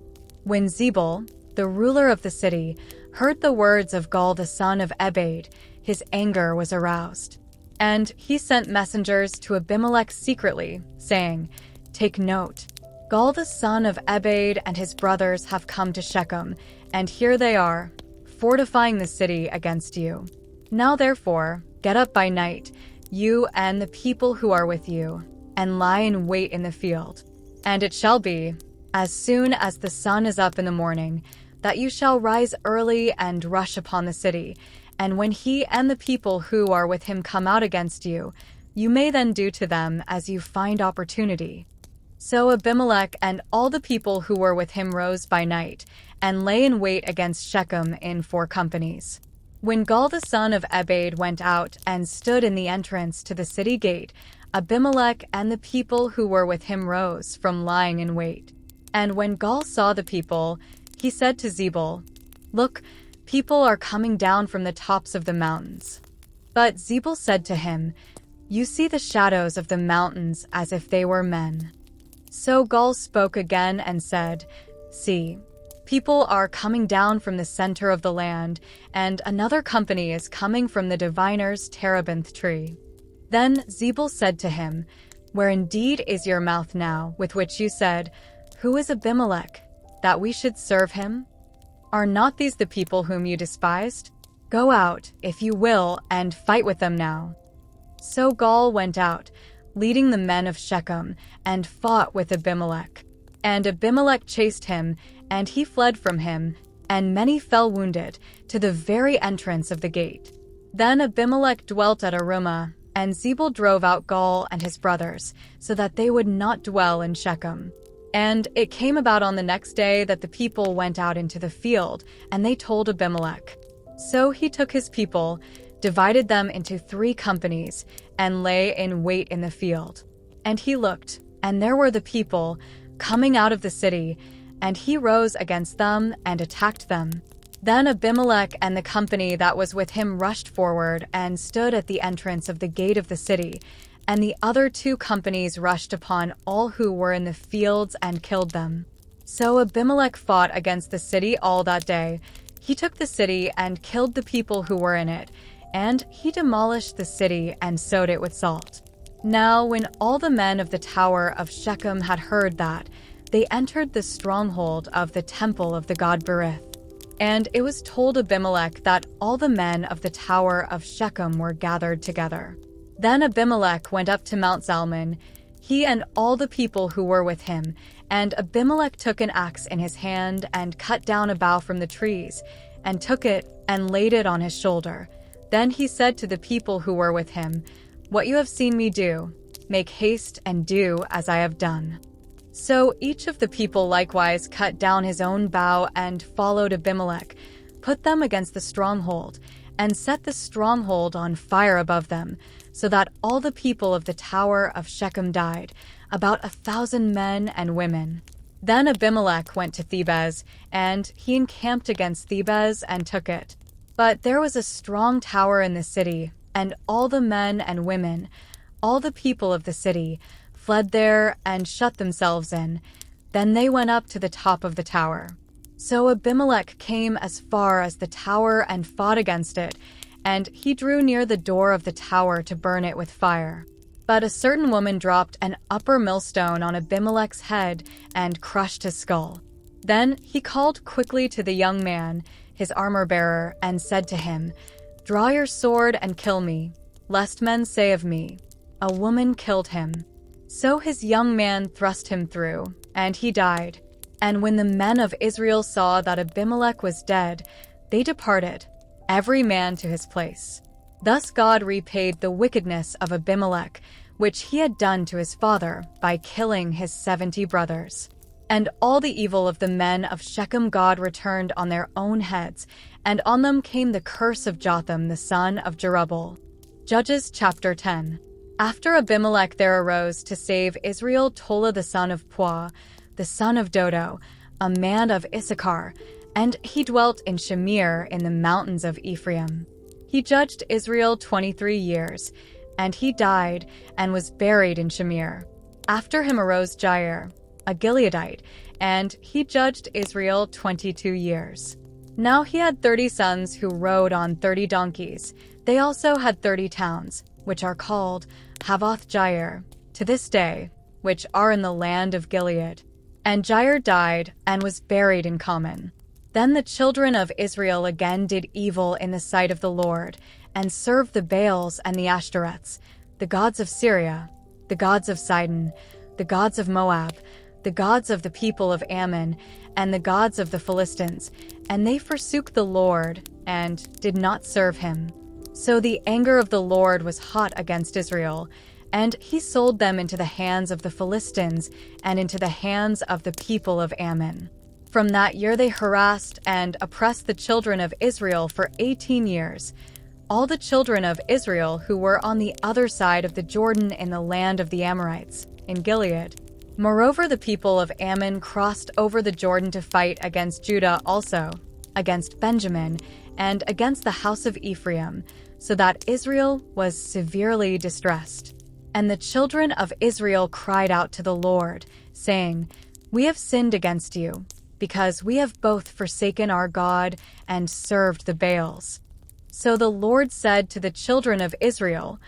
When Zebul, the ruler of the city, heard the words of Gaal the son of Ebed, his anger was aroused. And he sent messengers to Abimelech secretly, saying, "Take note, Gaal the son of Ebed and his brothers have come to Shechem, and here they are, fortifying the city against you. Now therefore, get up by night, you and the people who are with you, and lie in wait in the field. And it shall be, as soon as the sun is up in the morning, that you shall rise early and rush upon the city, and when he and the people who are with him come out against you, you may then do to them as you find opportunity." So Abimelech and all the people who were with him rose by night, and lay in wait against Shechem in 4 companies. When Gaal the son of Ebed went out and stood in the entrance to the city gate, Abimelech and the people who were with him rose from lying in wait. And when Gaal saw the people, he said to Zebul, "Look, people are coming down from the tops of the mountains." But Zebul said to him, "You see the shadows of the mountains as if they were men." So Gaal spoke again and said, "See, people are coming down from the center of the land, and another company is coming from the diviner's terebinth tree." Then Zebul said to him, "Where indeed is your mouth now, with which you said, 'Who is Abimelech, that we should serve him?' Are not these the people whom you despised? Go out, if you will, and fight with them now." So Gaal went out, leading the men of Shechem, and fought with Abimelech. And Abimelech chased him, and he fled from him, and many fell wounded, to the very entrance of the gate. Then Abimelech dwelt at Arumah, and Zebul drove out Gaal and his brothers, so that they would not dwell in Shechem. And it came about on the next day that the people went out into the field, and they told Abimelech. So he took his people, divided them into 3 companies, and lay in wait in the field. And he looked, and there were the people coming out of the city, and he rose against them and attacked them. Then Abimelech and the company that was with him rushed forward and stood at the entrance of the gate of the city, and the other 2 companies rushed upon all who were in the fields and killed them. So Abimelech fought against the city all that day. He took the city and killed the people who were in it, and he demolished the city and sowed it with salt. Now when all the men of the tower of Shechem had heard that, they entered the stronghold of the temple of the god Berith. And it was told Abimelech that all the men of the tower of Shechem were gathered together. Then Abimelech went up to Mount Zalmon, he and all the people who were with him, and Abimelech took an axe in his hand and cut down a bough from the trees, and took it and laid it on his shoulder. Then he said to the people who were with him, "What you have seen me do, make haste and do as I have done." So each of the people likewise cut down his own bough and followed Abimelech, put them against the stronghold, and set the stronghold on fire above them, so that all the people of the tower of Shechem died, about 1,000 men and women. Then Abimelech went to Thebez, and he encamped against Thebez and took it. But there was a strong tower in the city, and all the men and women, all the people of the city, fled there and shut themselves in. Then they went up to the top of the tower. So Abimelech came as far as the tower and fought against it, and he drew near the door of the tower to burn it with fire. But a certain woman dropped an upper millstone on Abimelech's head and crushed his skull. Then he called quickly to the young man, his armor-bearer, and said to him, "Draw your sword and kill me, lest men say of me, 'A woman killed him.'" So his young man thrust him through, and he died. And when the men of Israel saw that Abimelech was dead, they departed, every man to his place. Thus God repaid the wickedness of Abimelech, which he had done to his father by killing his 70 brothers. And all the evil of the men of Shechem God returned on their own heads, and on them came the curse of Jotham the son of Jerubbaal. Judges chapter 10. After Abimelech there arose to save Israel Tola the son of Puah, the son of Dodo, a man of Issachar, and he dwelt in Shamir in the mountains of Ephraim. He judged Israel 23 years, and he died and was buried in Shamir. After him arose Jair, a Gileadite, and he judged Israel 22 years. Now he had 30 sons who rode on 30 donkeys. They also had 30 towns, which are called Havoth Jair, to this day, which are in the land of Gilead. And Jair died and was buried in Carmel. Then the children of Israel again did evil in the sight of the Lord, and served the Baals and the Ashtoreths, the gods of Syria, the gods of Sidon, the gods of Moab, the gods of the people of Ammon, and the gods of the Philistines, and they forsook the Lord, and did not serve him. So the anger of the Lord was hot against Israel, and he sold them into the hands of the Philistines and into the hands of the people of Ammon. From that year they harassed and oppressed the children of Israel for 18 years, all the children of Israel who were on the other side of the Jordan in the land of the Amorites, in Gilead. Moreover, the people of Ammon crossed over the Jordan to fight against Judah also, against Benjamin, and against the house of Ephraim, so that Israel was severely distressed. And the children of Israel cried out to the Lord, saying, "We have sinned against you, because we have both forsaken our God and served the Baals." So the Lord said to the children of Israel,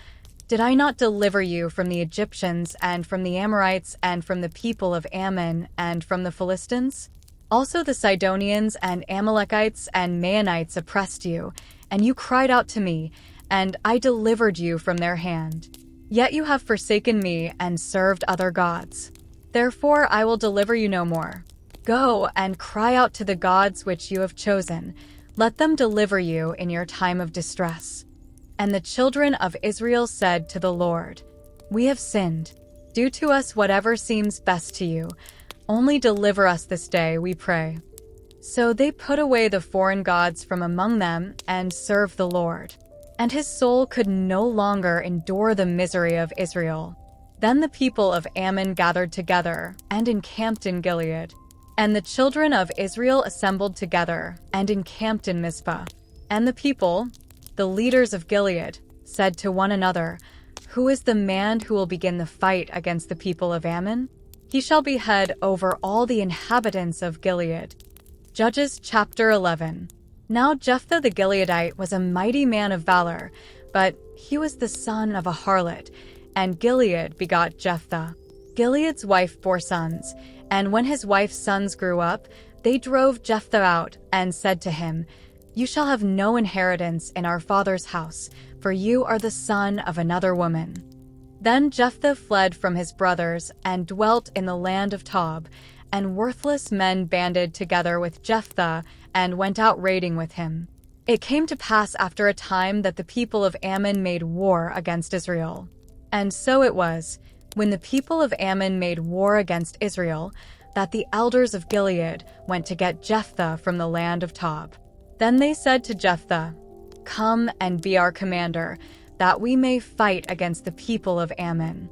"Did I not deliver you from the Egyptians and from the Amorites and from the people of Ammon and from the Philistines? Also the Sidonians and Amalekites and Maonites oppressed you, and you cried out to me, and I delivered you from their hand. Yet you have forsaken me and served other gods. Therefore I will deliver you no more. Go and cry out to the gods which you have chosen. Let them deliver you in your time of distress." And the children of Israel said to the Lord, "We have sinned. Do to us whatever seems best to you. Only deliver us this day, we pray." So they put away the foreign gods from among them and served the Lord. and his soul could no longer endure the misery of Israel. Then the people of Ammon gathered together and encamped in Gilead. And the children of Israel assembled together and encamped in Mizpah. And the people, the leaders of Gilead, said to one another, "Who is the man who will begin the fight against the people of Ammon? He shall be head over all the inhabitants of Gilead." Judges chapter 11. Now Jephthah the Gileadite was a mighty man of valor, but he was the son of a harlot, and Gilead begot Jephthah. Gilead's wife bore sons, and when his wife's sons grew up, they drove Jephthah out and said to him, "You shall have no inheritance in our father's house, for you are the son of another woman." Then Jephthah fled from his brothers and dwelt in the land of Tob, and worthless men banded together with Jephthah and went out raiding with him. It came to pass after a time that the people of Ammon made war against Israel. And so it was, when the people of Ammon made war against Israel, that the elders of Gilead went to get Jephthah from the land of Tob. Then they said to Jephthah, "Come and be our commander, that we may fight against the people of Ammon."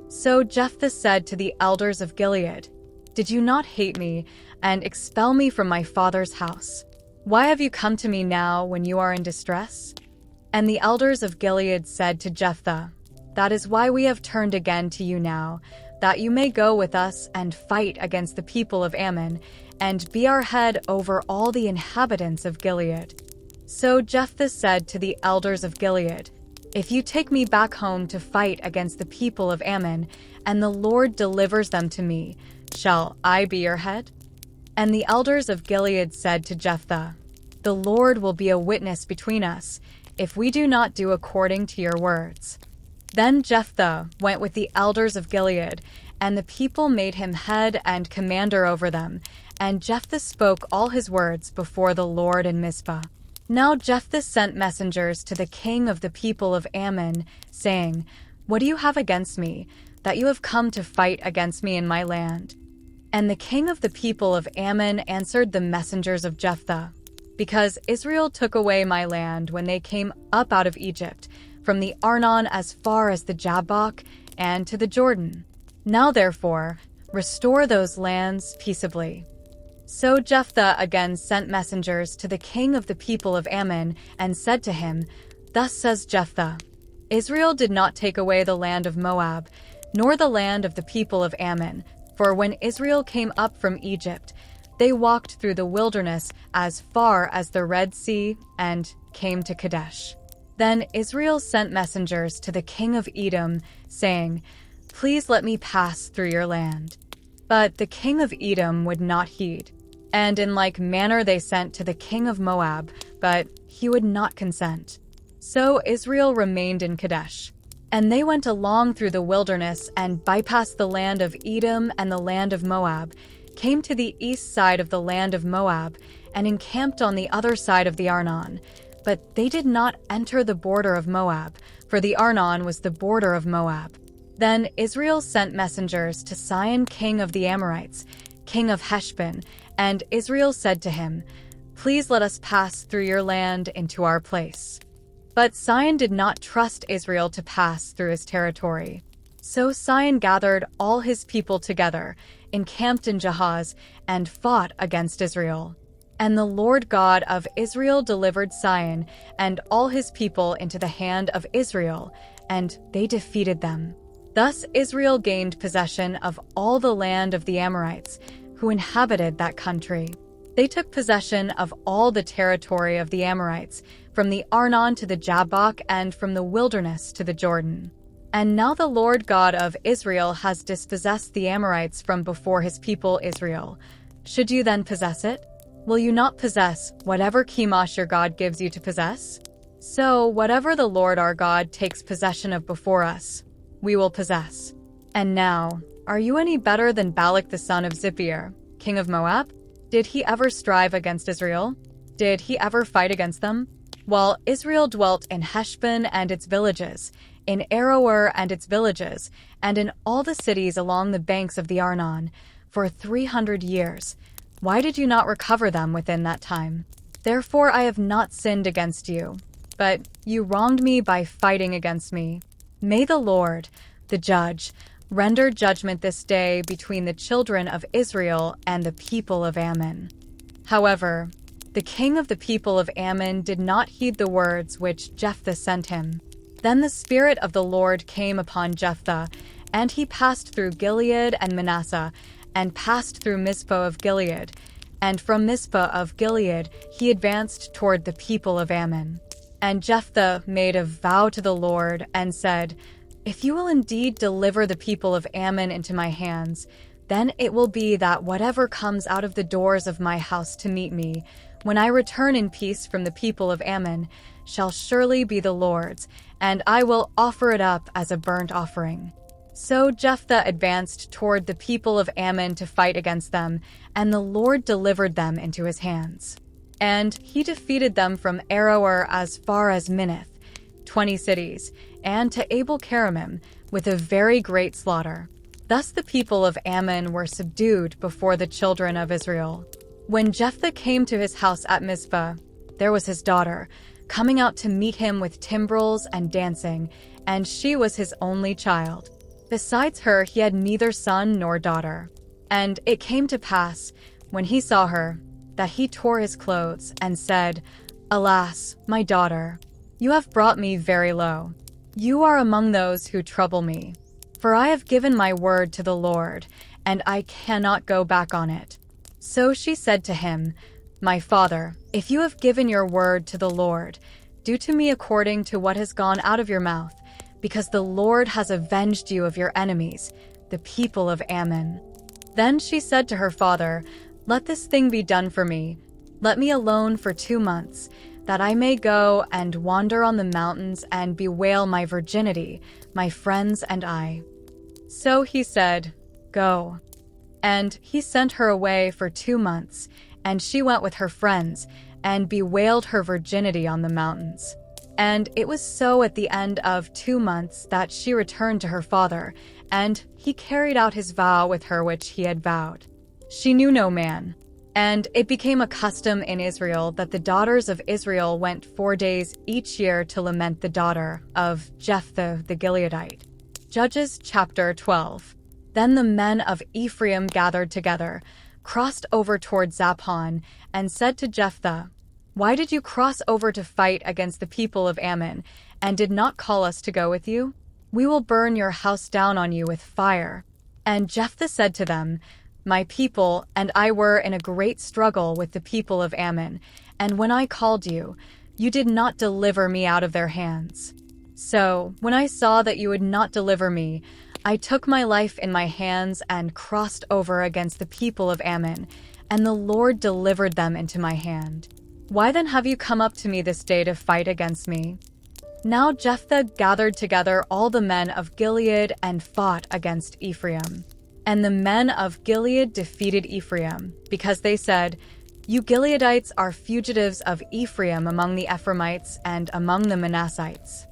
So Jephthah said to the elders of Gilead, "Did you not hate me and expel me from my father's house? Why have you come to me now when you are in distress?" And the elders of Gilead said to Jephthah, "That is why we have turned again to you now, that you may go with us and fight against the people of Ammon, and be our head over all the inhabitants of Gilead." So Jephthah said to the elders of Gilead, "If you take me back home to fight against the people of Ammon, and the Lord delivers them to me, shall I be your head?" And the elders of Gilead said to Jephthah, "The Lord will be a witness between us, if we do not do according to your words." Then Jephthah went with the elders of Gilead, and the people made him head and commander over them, and Jephthah spoke all his words before the Lord in Mizpah. Now Jephthah sent messengers to the king of the people of Ammon, saying, "What do you have against me, that you have come to fight against me in my land?" And the king of the people of Ammon answered the messengers of Jephthah, "Because Israel took away my land when they came up out of Egypt, from the Arnon as far as the Jabbok and to the Jordan. Now therefore, restore those lands peaceably." So Jephthah again sent messengers to the king of the people of Ammon and said to him, "Thus says Jephthah, Israel did not take away the land of Moab, nor the land of the people of Ammon, for when Israel came up from Egypt, they walked through the wilderness as far as the Red Sea and came to Kadesh. Then Israel sent messengers to the king of Edom, saying, "Please let me pass through your land." But the king of Edom would not heed. And in like manner they sent to the king of Moab, but he would not consent. So Israel remained in Kadesh. And they went along through the wilderness and bypassed the land of Edom and the land of Moab, came to the east side of the land of Moab, and encamped on the other side of the Arnon. But they did not enter the border of Moab, for the Arnon was the border of Moab. Then Israel sent messengers to Sihon king of the Amorites, king of Heshbon, and Israel said to him, "Please let us pass through your land into our place." But Sihon did not trust Israel to pass through his territory. So Sihon gathered all his people together, encamped in Jahaz, and fought against Israel. And the Lord God of Israel delivered Sihon and all his people into the hand of Israel, and they defeated them. Thus Israel gained possession of all the land of the Amorites, who inhabited that country. They took possession of all the territory of the Amorites, from the Arnon to the Jabbok and from the wilderness to the Jordan. And now the Lord God of Israel has dispossessed the Amorites from before his people Israel. Should you then possess it? Will you not possess whatever Chemosh your God gives you to possess? So whatever the Lord our God takes possession of before us, we will possess. And now, are you any better than Balak the son of Zippor, king of Moab? Did he ever strive against Israel? Did he ever fight against them? While Israel dwelt in Heshbon and its villages, in Aroer and its villages, and in all the cities along the banks of the Arnon, for 300 years, why did you not recover them within that time? Therefore I have not sinned against you. but you wronged me by fighting against me. May the Lord, the judge, render judgment this day between the children of Israel and the people of Ammon." However, the king of the people of Ammon did not heed the words which Jephthah sent him. Then the Spirit of the Lord came upon Jephthah, and he passed through Gilead and Manasseh, and passed through Mizpah of Gilead. And from Mizpah of Gilead he advanced toward the people of Ammon. And Jephthah made a vow to the Lord and said, "If you will indeed deliver the people of Ammon into my hands, then it will be that whatever comes out of the doors of my house to meet me, when I return in peace from the people of Ammon, shall surely be the Lord's, and I will offer it up as a burnt offering." So Jephthah advanced toward the people of Ammon to fight against them, and the Lord delivered them into his hands. And he defeated them from Aroer as far as Minnith, 20 cities, and to Abel-keramim, with a very great slaughter. Thus the people of Ammon were subdued before the children of Israel. When Jephthah came to his house at Mizpah, there was his daughter, coming out to meet him with timbrels and dancing, and she was his only child. Besides her, he had neither son nor daughter. And it came to pass, when he saw her, that he tore his clothes and said, "Alas, my daughter, you have brought me very low. You are among those who trouble me. For I have given my word to the Lord, and I cannot go back on it." So she said to him, "My father, if you have given your word to the Lord, do to me according to what has gone out of your mouth, because the Lord has avenged you of your enemies, the people of Ammon." Then she said to her father, "Let this thing be done for me. Let me alone for 2 months, that I may go and wander on the mountains and bewail my virginity, my friends and I." So he said, "Go." And he sent her away for 2 months, and she went with her friends and bewailed her virginity on the mountains. And it was so at the end of 2 months that she returned to her father, and he carried out his vow with her which he had vowed. She knew no man. And it became a custom in Israel that the daughters of Israel went 4 days each year to lament the daughter of Jephthah the Gileadite. Judges chapter 12. Then the men of Ephraim gathered together, crossed over toward Zaphon, and said to Jephthah, "Why did you cross over to fight against the people of Ammon, and did not call us to go with you? We will burn your house down on you with fire." And Jephthah said to them, "My people and I were in a great struggle with the people of Ammon, and when I called you, you did not deliver me out of their hands. So, when I saw that you would not deliver me, I took my life in my hands and crossed over against the people of Ammon, and the Lord delivered them into my hand. Why then have you come up to me this day to fight against me?" Now Jephthah gathered together all the men of Gilead and fought against Ephraim. And the men of Gilead defeated Ephraim, because they said, "You Gileadites are fugitives of Ephraim among the Ephraimites and among the Manassites."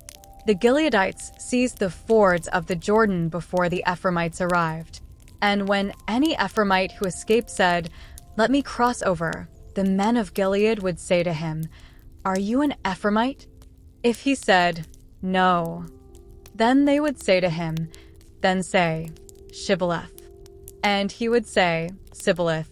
The Gileadites seized the fords of the Jordan before the Ephraimites arrived. And when any Ephraimite who escaped said, "Let me cross over," the men of Gilead would say to him, "Are you an Ephraimite?" If he said, "No," then they would say to him, "Then say, Shibboleth." And he would say, "Sibboleth,"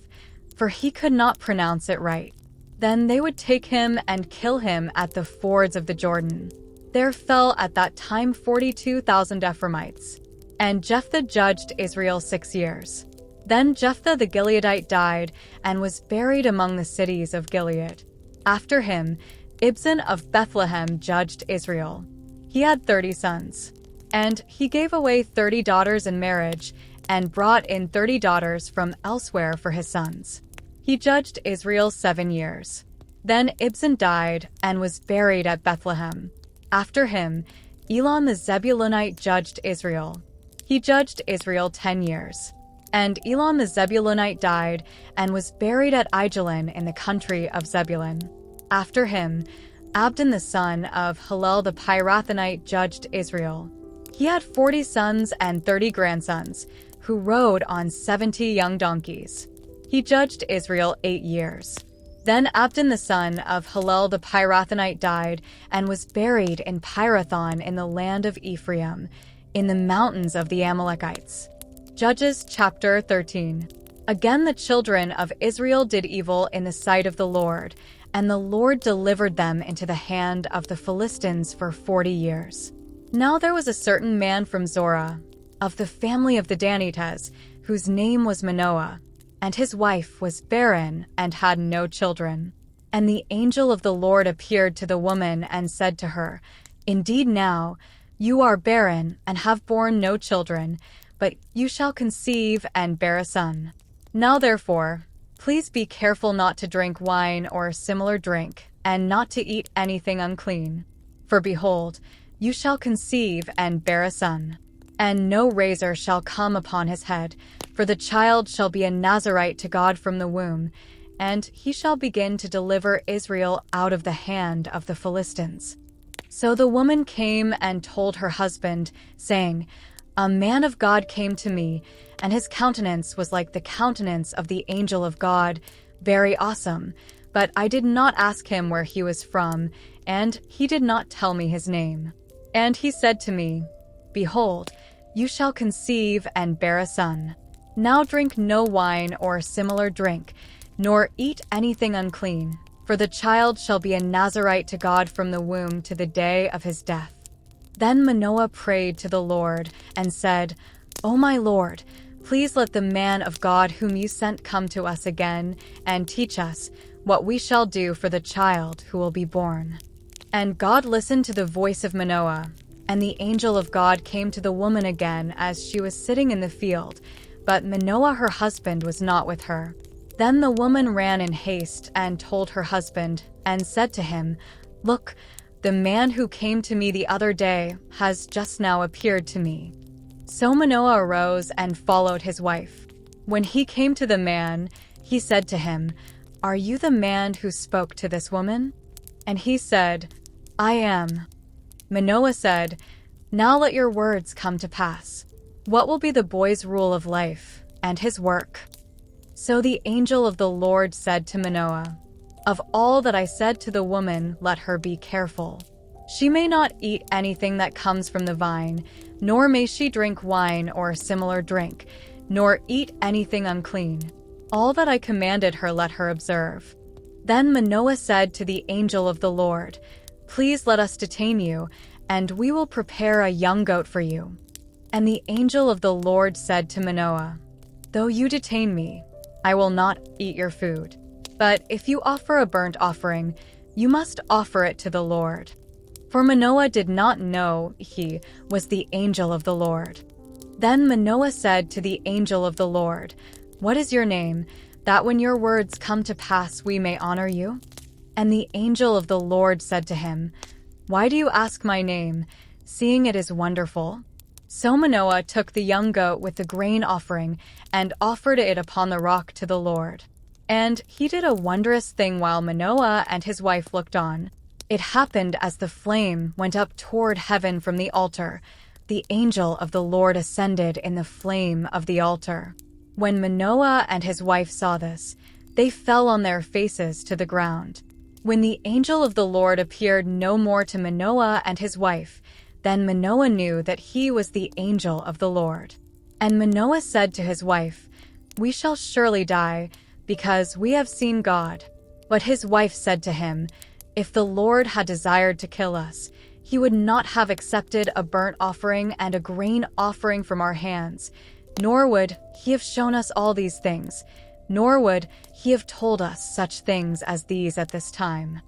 for he could not pronounce it right. Then they would take him and kill him at the fords of the Jordan. There fell at that time 42,000 Ephraimites. And Jephthah judged Israel 6 years. Then Jephthah the Gileadite died and was buried among the cities of Gilead. After him, Ibzan of Bethlehem judged Israel. He had 30 sons. And he gave away 30 daughters in marriage, and brought in 30 daughters from elsewhere for his sons. He judged Israel 7 years. Then Ibzan died and was buried at Bethlehem. After him, Elon the Zebulunite judged Israel. He judged Israel 10 years. And Elon the Zebulunite died and was buried at Aijalon in the country of Zebulun. After him, Abdon the son of Hillel the Pirathonite judged Israel. He had 40 sons and 30 grandsons, who rode on 70 young donkeys. He judged Israel 8 years. Then Abdon the son of Hillel the Pirathonite died and was buried in Pirathon in the land of Ephraim, in the mountains of the Amalekites. Judges chapter 13. Again the children of Israel did evil in the sight of the Lord, and the Lord delivered them into the hand of the Philistines for 40 years. Now there was a certain man from Zorah, of the family of the Danites, whose name was Manoah, and his wife was barren and had no children. And the angel of the Lord appeared to the woman and said to her, Indeed now, you are barren and have borne no children, but you shall conceive and bear a son. Now therefore, please be careful not to drink wine or similar drink, and not to eat anything unclean. For behold, you shall conceive and bear a son. And no razor shall come upon his head, for the child shall be a Nazirite to God from the womb, and he shall begin to deliver Israel out of the hand of the Philistines. So the woman came and told her husband, saying, A man of God came to me, and his countenance was like the countenance of the angel of God, very awesome. But I did not ask him where he was from, and he did not tell me his name. And he said to me, Behold, you shall conceive and bear a son. Now drink no wine or similar drink, nor eat anything unclean, for the child shall be a Nazirite to God from the womb to the day of his death. Then Manoah prayed to the Lord and said, O my Lord, please let the man of God whom you sent come to us again and teach us what we shall do for the child who will be born. And God listened to the voice of Manoah, and the angel of God came to the woman again as she was sitting in the field, but Manoah her husband was not with her. Then the woman ran in haste and told her husband, and said to him, Look, the man who came to me the other day has just now appeared to me. So Manoah arose and followed his wife. When he came to the man, he said to him, Are you the man who spoke to this woman? And he said, I am. Manoah said, Now let your words come to pass. What will be the boy's rule of life and his work? So the angel of the Lord said to Manoah, Of all that I said to the woman, let her be careful. She may not eat anything that comes from the vine, nor may she drink wine or similar drink, nor eat anything unclean. All that I commanded her let her observe. Then Manoah said to the angel of the Lord, Please let us detain you, and we will prepare a young goat for you. And the angel of the Lord said to Manoah, Though you detain me, I will not eat your food. But if you offer a burnt offering, you must offer it to the Lord. For Manoah did not know he was the angel of the Lord. Then Manoah said to the angel of the Lord, What is your name, that when your words come to pass we may honor you? And the angel of the Lord said to him, Why do you ask my name, seeing it is wonderful? So Manoah took the young goat with the grain offering and offered it upon the rock to the Lord. And he did a wondrous thing while Manoah and his wife looked on. It happened as the flame went up toward heaven from the altar. The angel of the Lord ascended in the flame of the altar. When Manoah and his wife saw this, they fell on their faces to the ground. When the angel of the Lord appeared no more to Manoah and his wife, then Manoah knew that he was the angel of the Lord. And Manoah said to his wife, We shall surely die, because we have seen God. But his wife said to him, If the Lord had desired to kill us, he would not have accepted a burnt offering and a grain offering from our hands, nor would he have shown us all these things, nor would he have told us such things as these at this time.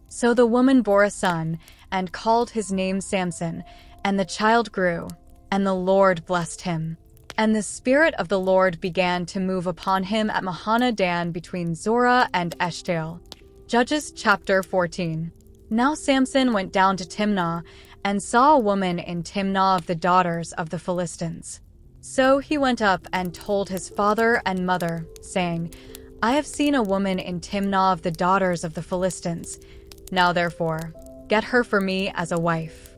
So the woman bore a son, and called his name Samson, and the child grew, and the Lord blessed him. And the Spirit of the Lord began to move upon him at Mahaneh-dan between Zorah and Eshtaol. Judges chapter 14. Now Samson went down to Timnah, and saw a woman in Timnah of the daughters of the Philistines. So he went up and told his father and mother, saying, I have seen a woman in Timnah of the daughters of the Philistines. Now therefore, get her for me as a wife.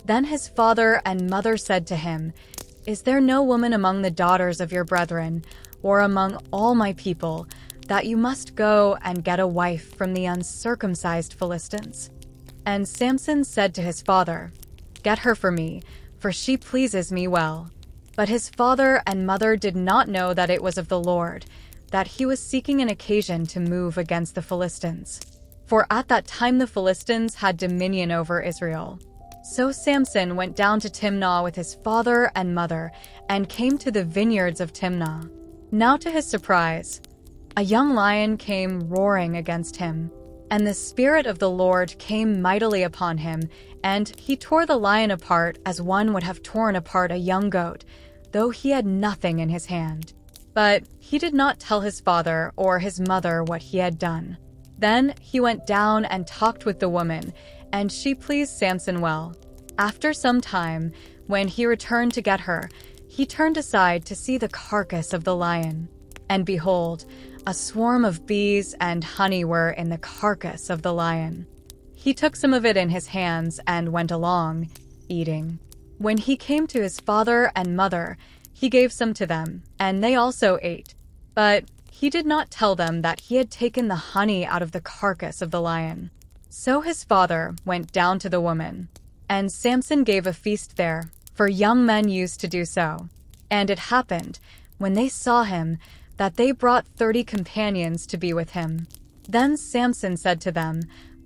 Then his father and mother said to him, Is there no woman among the daughters of your brethren, or among all my people, that you must go and get a wife from the uncircumcised Philistines. And Samson said to his father, "Get her for me, for she pleases me well." But his father and mother did not know that it was of the Lord, that he was seeking an occasion to move against the Philistines. For at that time the Philistines had dominion over Israel. So Samson went down to Timnah with his father and mother, and came to the vineyards of Timnah. Now to his surprise, a young lion came roaring against him. And the Spirit of the Lord came mightily upon him, and he tore the lion apart as one would have torn apart a young goat, though he had nothing in his hand. But he did not tell his father or his mother what he had done. Then he went down and talked with the woman, and she pleased Samson well. After some time, when he returned to get her, he turned aside to see the carcass of the lion. And behold, a swarm of bees and honey were in the carcass of the lion. He took some of it in his hands and went along, eating. When he came to his father and mother, he gave some to them, and they also ate. But he did not tell them that he had taken the honey out of the carcass of the lion. So his father went down to the woman, and Samson gave a feast there, for young men used to do so. And it happened, when they saw him, that they brought 30 companions to be with him. Then Samson said to them,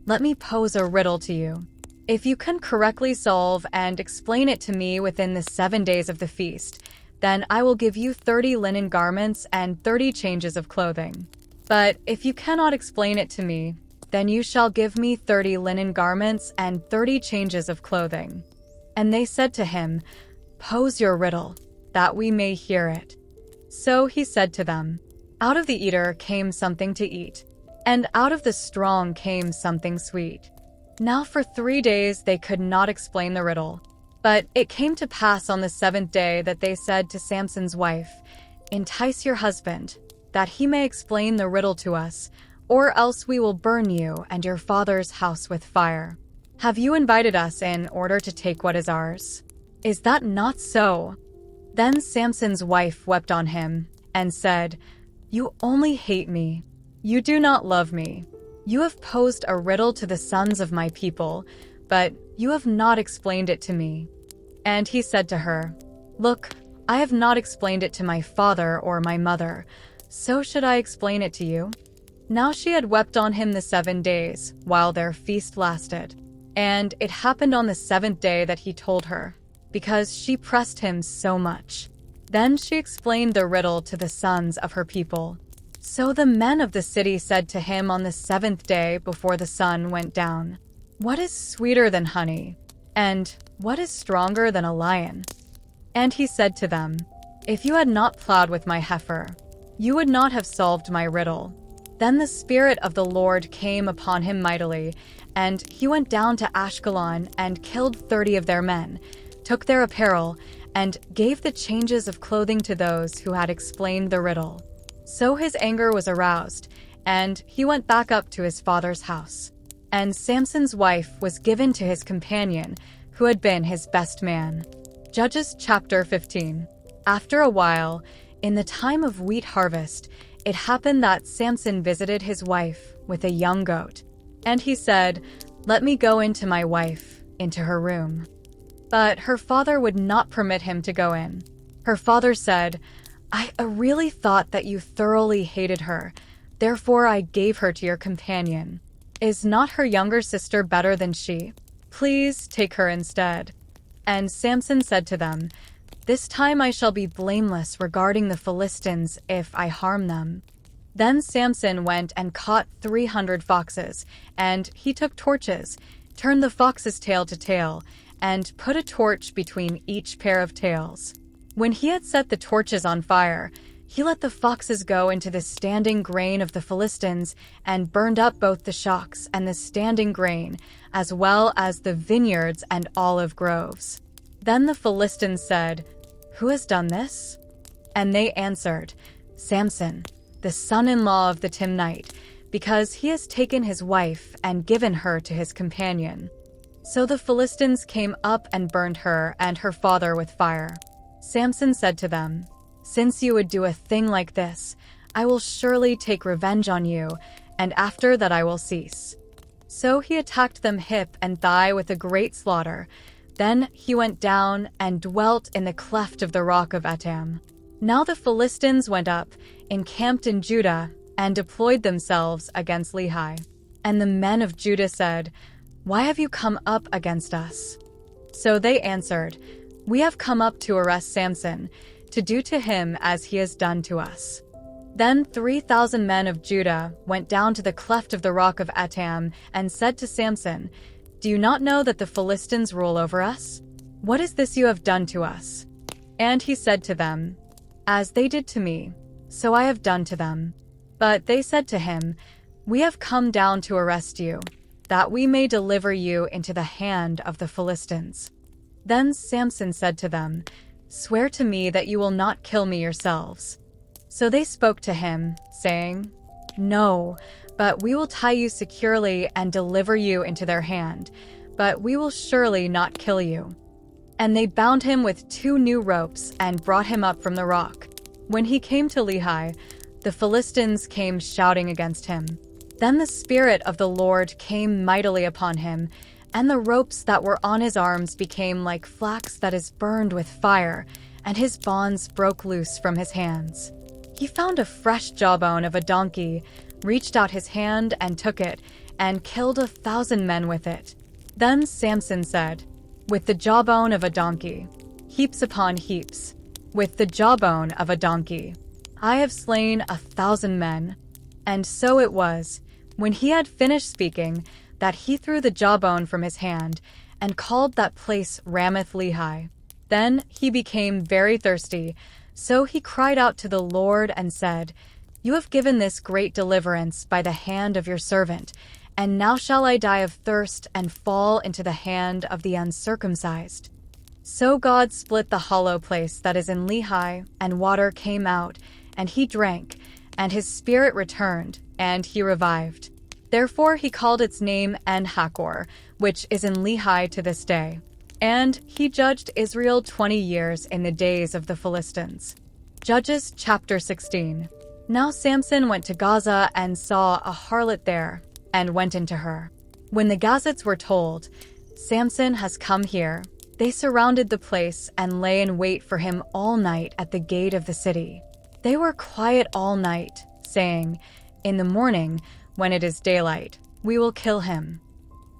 "Let me pose a riddle to you. If you can correctly solve and explain it to me within the 7 days of the feast, then I will give you 30 linen garments and 30 changes of clothing. But if you cannot explain it to me, then you shall give me 30 linen garments and 30 changes of clothing." And they said to him, "Pose your riddle, that we may hear it." So he said to them, "Out of the eater came something to eat, and out of the strong came something sweet." Now for 3 days they could not explain the riddle. But it came to pass on the 7th day that they said to Samson's wife, "Entice your husband, that he may explain the riddle to us, or else we will burn you and your father's house with fire. Have you invited us in order to take what is ours? Is that not so?" Then Samson's wife wept on him and said, "You only hate me. You do not love me. You have posed a riddle to the sons of my people, but you have not explained it to me." And he said to her, "Look, I have not explained it to my father or my mother, so should I explain it to you?" Now she had wept on him the 7 days, while their feast lasted. And it happened on the 7th day that he told her, because she pressed him so much. Then she explained the riddle to the sons of her people. So the men of the city said to him on the 7th day before the sun went down, "What is sweeter than honey? And what is stronger than a lion?" And he said to them, "If you had not plowed with my heifer, you would not have solved my riddle." Then the Spirit of the Lord came upon him mightily, and he went down to Ashkelon and killed 30 of their men, took their apparel, and gave the changes of clothing to those who had explained the riddle. So his anger was aroused, and he went back up to his father's house. And Samson's wife was given to his companion, who had been his best man. Judges chapter 15. After a while, in the time of wheat harvest, it happened that Samson visited his wife with a young goat. And he said, "Let me go into my wife, into her room." But her father would not permit him to go in. Her father said, "I really thought that you thoroughly hated her, therefore I gave her to your companion. Is not her younger sister better than she? Please take her instead." And Samson said to them, "This time I shall be blameless regarding the Philistines if I harm them." Then Samson went and caught 300 foxes, and he took torches, turned the fox's tail to tail, and put a torch between each pair of tails. When he had set the torches on fire, he let the foxes go into the standing grain of the Philistines and burned up both the shocks and the standing grain, as well as the vineyards and olive groves. Then the Philistines said, "Who has done this?" And they answered, "Samson, the son-in-law of the Timnite, because he has taken his wife and given her to his companion." So the Philistines came up and burned her and her father with fire. Samson said to them, "Since you would do a thing like this, I will surely take revenge on you, and after that I will cease." So he attacked them hip and thigh with a great slaughter. Then he went down and dwelt in the cleft of the rock of Etam. Now the Philistines went up, encamped in Judah, and deployed themselves against Lehi. And the men of Judah said, "Why have you come up against us?" So they answered, "We have come up to arrest Samson, to do to him as he has done to us." Then 3,000 men of Judah went down to the cleft of the rock of Etam and said to Samson, "Do you not know that the Philistines rule over us? What is this you have done to us?" And he said to them, "As they did to me, so I have done to them." But they said to him, "We have come down to arrest you, that we may deliver you into the hand of the Philistines." Then Samson said to them, "Swear to me that you will not kill me yourselves." So they spoke to him, saying, "No, but we will tie you securely and deliver you into their hand, but we will surely not kill you." And they bound him with 2 new ropes and brought him up from the rock. When he came to Lehi, the Philistines came shouting against him. Then the Spirit of the Lord came mightily upon him, and the ropes that were on his arms became like flax that is burned with fire, and his bonds broke loose from his hands. He found a fresh jawbone of a donkey, reached out his hand and took it, and killed 1,000 men with it. Then Samson said, "With the jawbone of a donkey, heaps upon heaps, with the jawbone of a donkey, I have slain 1,000 men." And so it was, when he had finished speaking, that he threw the jawbone from his hand, and called that place Ramath Lehi. Then he became very thirsty, so he cried out to the Lord and said, "You have given this great deliverance by the hand of your servant, and now shall I die of thirst and fall into the hand of the uncircumcised." So God split the hollow place that is in Lehi, and water came out, and he drank, and his spirit returned, and he revived. Therefore he called its name En-Hakkore, which is in Lehi to this day. And he judged Israel 20 years in the days of the Philistines. Judges chapter 16. Now Samson went to Gaza and saw a harlot there, and went into her. When the Gazites were told, "Samson has come here," they surrounded the place and lay in wait for him all night at the gate of the city. They were quiet all night, saying, "In the morning, when it is daylight, we will kill him."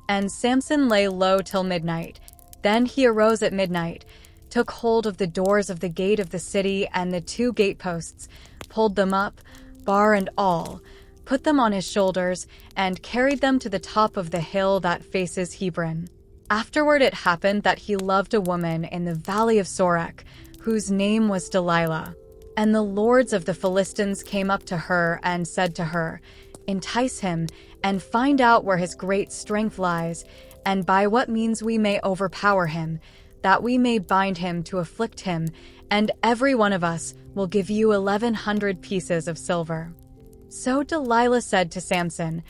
And Samson lay low till midnight. Then he arose at midnight, took hold of the doors of the gate of the city and the 2 gateposts, pulled them up, bar and all, put them on his shoulders, and carried them to the top of the hill that faces Hebron. Afterward it happened that he loved a woman in the valley of Sorek, whose name was Delilah. And the lords of the Philistines came up to her and said to her, "Entice him, and find out where his great strength lies, and by what means we may overpower him, that we may bind him to afflict him, and every one of us will give you 1,100 pieces of silver." So Delilah said to Samson,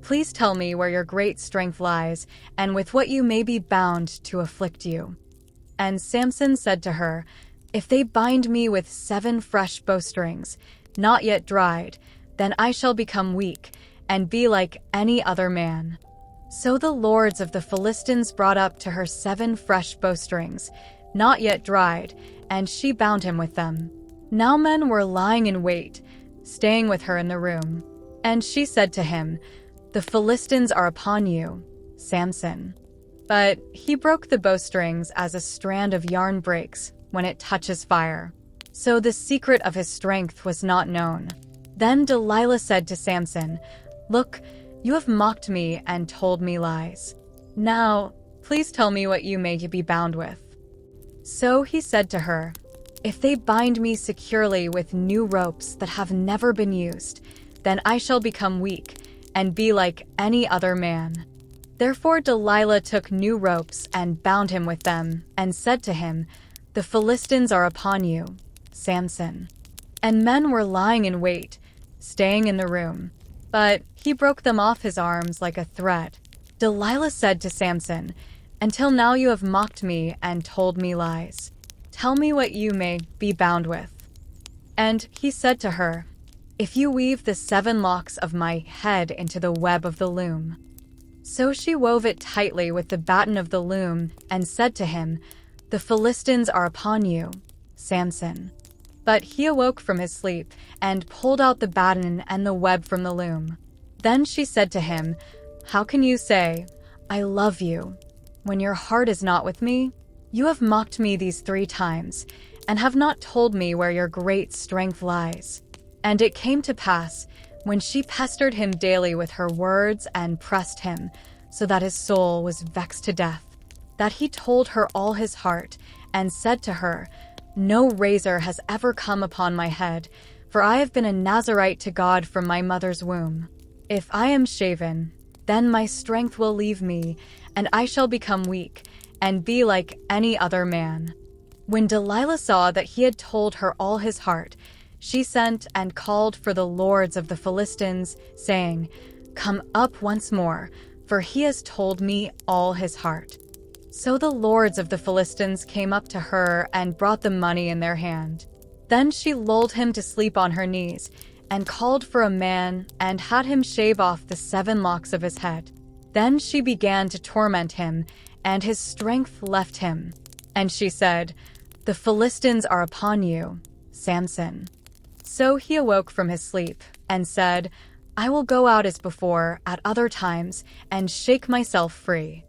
"Please tell me where your great strength lies, and with what you may be bound to afflict you." And Samson said to her, "If they bind me with 7 fresh bowstrings, not yet dried, then I shall become weak, and be like any other man." So the lords of the Philistines brought up to her 7 fresh bowstrings, not yet dried, and she bound him with them. Now men were lying in wait, staying with her in the room. And she said to him, "The Philistines are upon you, Samson." But he broke the bowstrings as a strand of yarn breaks when it touches fire. So the secret of his strength was not known. Then Delilah said to Samson, "Look, you have mocked me and told me lies. Now, please tell me what you may be bound with." So he said to her, "If they bind me securely with new ropes that have never been used, then I shall become weak and be like any other man." Therefore Delilah took new ropes and bound him with them, and said to him, "The Philistines are upon you, Samson." And men were lying in wait, staying in the room. But he broke them off his arms like a thread. Delilah said to Samson, "Until now you have mocked me and told me lies. Tell me what you may be bound with." And he said to her, if you weave the 7 locks of my head into the web of the loom." So she wove it tightly with the batten of the loom and said to him, "The Philistines are upon you, Samson." But he awoke from his sleep and pulled out the batten and the web from the loom. Then she said to him, "How can you say, 'I love you,' when your heart is not with me? You have mocked me these 3 times and have not told me where your great strength lies." And it came to pass, when she pestered him daily with her words and pressed him, so that his soul was vexed to death, that he told her all his heart, and said to her, "No razor has ever come upon my head, for I have been a Nazirite to God from my mother's womb. If I am shaven, then my strength will leave me, and I shall become weak, and be like any other man." When Delilah saw that he had told her all his heart, she sent and called for the lords of the Philistines, saying, "Come up once more, for he has told me all his heart." So the lords of the Philistines came up to her and brought the money in their hand. Then she lulled him to sleep on her knees, and called for a man and had him shave off the 7 locks of his head. Then she began to torment him, and his strength left him. And she said, "The Philistines are upon you, Samson." So he awoke from his sleep and said, "I will go out as before at other times and shake myself free."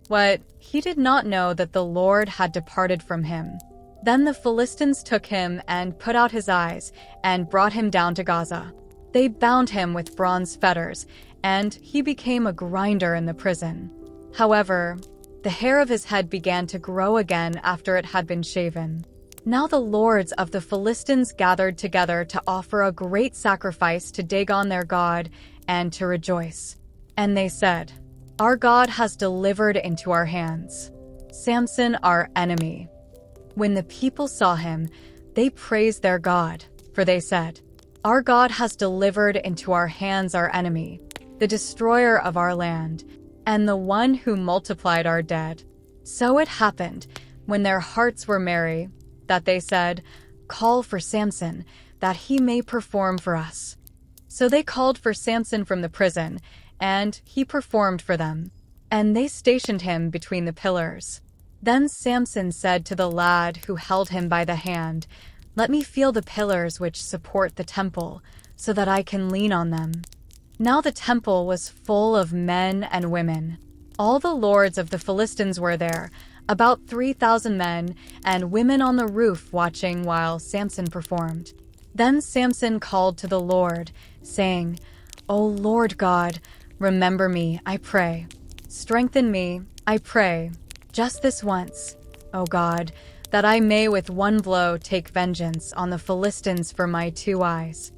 What? He did not know that the Lord had departed from him. Then the Philistines took him and put out his eyes and brought him down to Gaza. They bound him with bronze fetters, and he became a grinder in the prison. However, the hair of his head began to grow again after it had been shaven. Now the lords of the Philistines gathered together to offer a great sacrifice to Dagon their god and to rejoice. And they said, "Our God has delivered into our hands Samson, our enemy." When the people saw him, they praised their God, for they said, "Our God has delivered into our hands our enemy, the destroyer of our land, and the one who multiplied our dead." So it happened, when their hearts were merry, that they said, "Call for Samson, that he may perform for us." So they called for Samson from the prison, and he performed for them, and they stationed him between the pillars. Then Samson said to the lad who held him by the hand, "Let me feel the pillars which support the temple, so that I can lean on them." Now the temple was full of men and women. All the lords of the Philistines were there, about 3,000 men, and women on the roof watching while Samson performed. Then Samson called to the Lord, saying, "O Lord God, remember me, I pray. Strengthen me, I pray, just this once, O God, that I may with one blow take vengeance on the Philistines for my 2 eyes."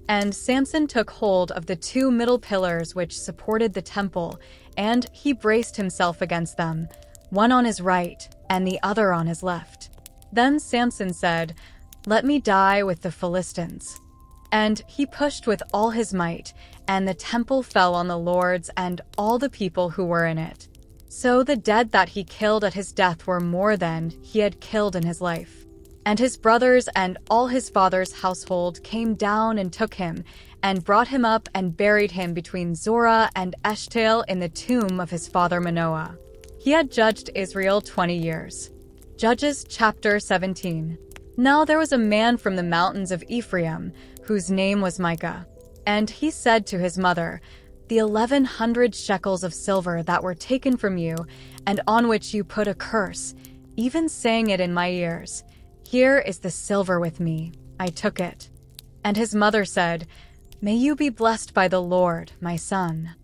And Samson took hold of the 2 middle pillars which supported the temple, and he braced himself against them, one on his right and the other on his left. Then Samson said, "Let me die with the Philistines." And he pushed with all his might, and the temple fell on the lords and all the people who were in it. So the dead that he killed at his death were more than he had killed in his life. And his brothers and all his father's household came down and took him, and brought him up and buried him between Zorah and Eshtaol in the tomb of his father Manoah. He had judged Israel 20 years. Judges chapter 17. Now there was a man from the mountains of Ephraim, whose name was Micah. And he said to his mother, "The 1,100 shekels of silver that were taken from you, and on which you put a curse, even saying it in my ears, here is the silver with me, I took it." And his mother said, "May you be blessed by the Lord, my son."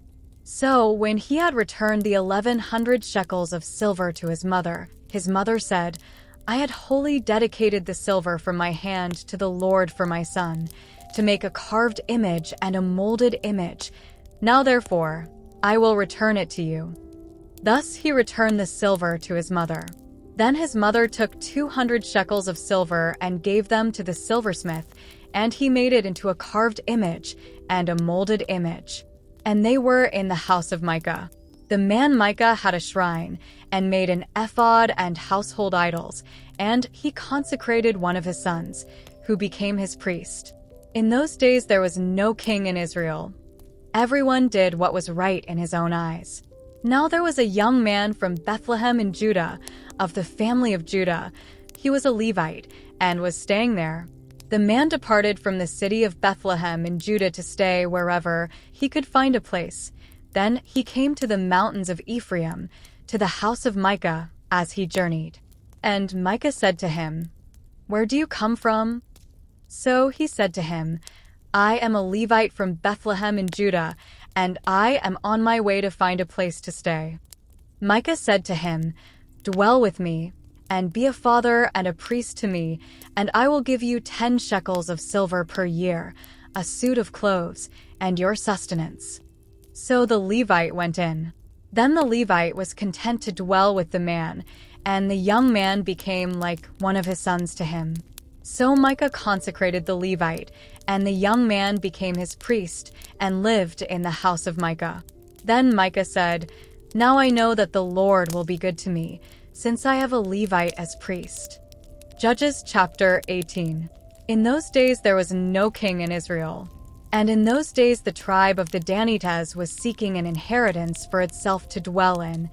So when he had returned the 1,100 shekels of silver to his mother said, "I had wholly dedicated the silver from my hand to the Lord for my son, to make a carved image and a molded image. Now therefore, I will return it to you." Thus he returned the silver to his mother. Then his mother took 200 shekels of silver and gave them to the silversmith, and he made it into a carved image and a molded image. And they were in the house of Micah. The man Micah had a shrine, and made an ephod and household idols, and he consecrated one of his sons, who became his priest. In those days there was no king in Israel. Everyone did what was right in his own eyes. Now there was a young man from Bethlehem in Judah, of the family of Judah. He was a Levite, and was staying there. The man departed from the city of Bethlehem in Judah to stay wherever he could find a place. Then he came to the mountains of Ephraim, to the house of Micah, as he journeyed. And Micah said to him, "Where do you come from?" So he said to him, "I am a Levite from Bethlehem in Judah, and I am on my way to find a place to stay." Micah said to him, "Dwell with me, and be a father and a priest to me, and I will give you 10 shekels of silver per year, a suit of clothes, and your sustenance." So the Levite went in. Then the Levite was content to dwell with the man, and the young man became like one of his sons to him. So Micah consecrated the Levite, and the young man became his priest and lived in the house of Micah. Then Micah said, "Now I know that the Lord will be good to me, since I have a Levite as priest." Judges chapter 18. In those days there was no king in Israel. And in those days the tribe of the Danites was seeking an inheritance for itself to dwell in,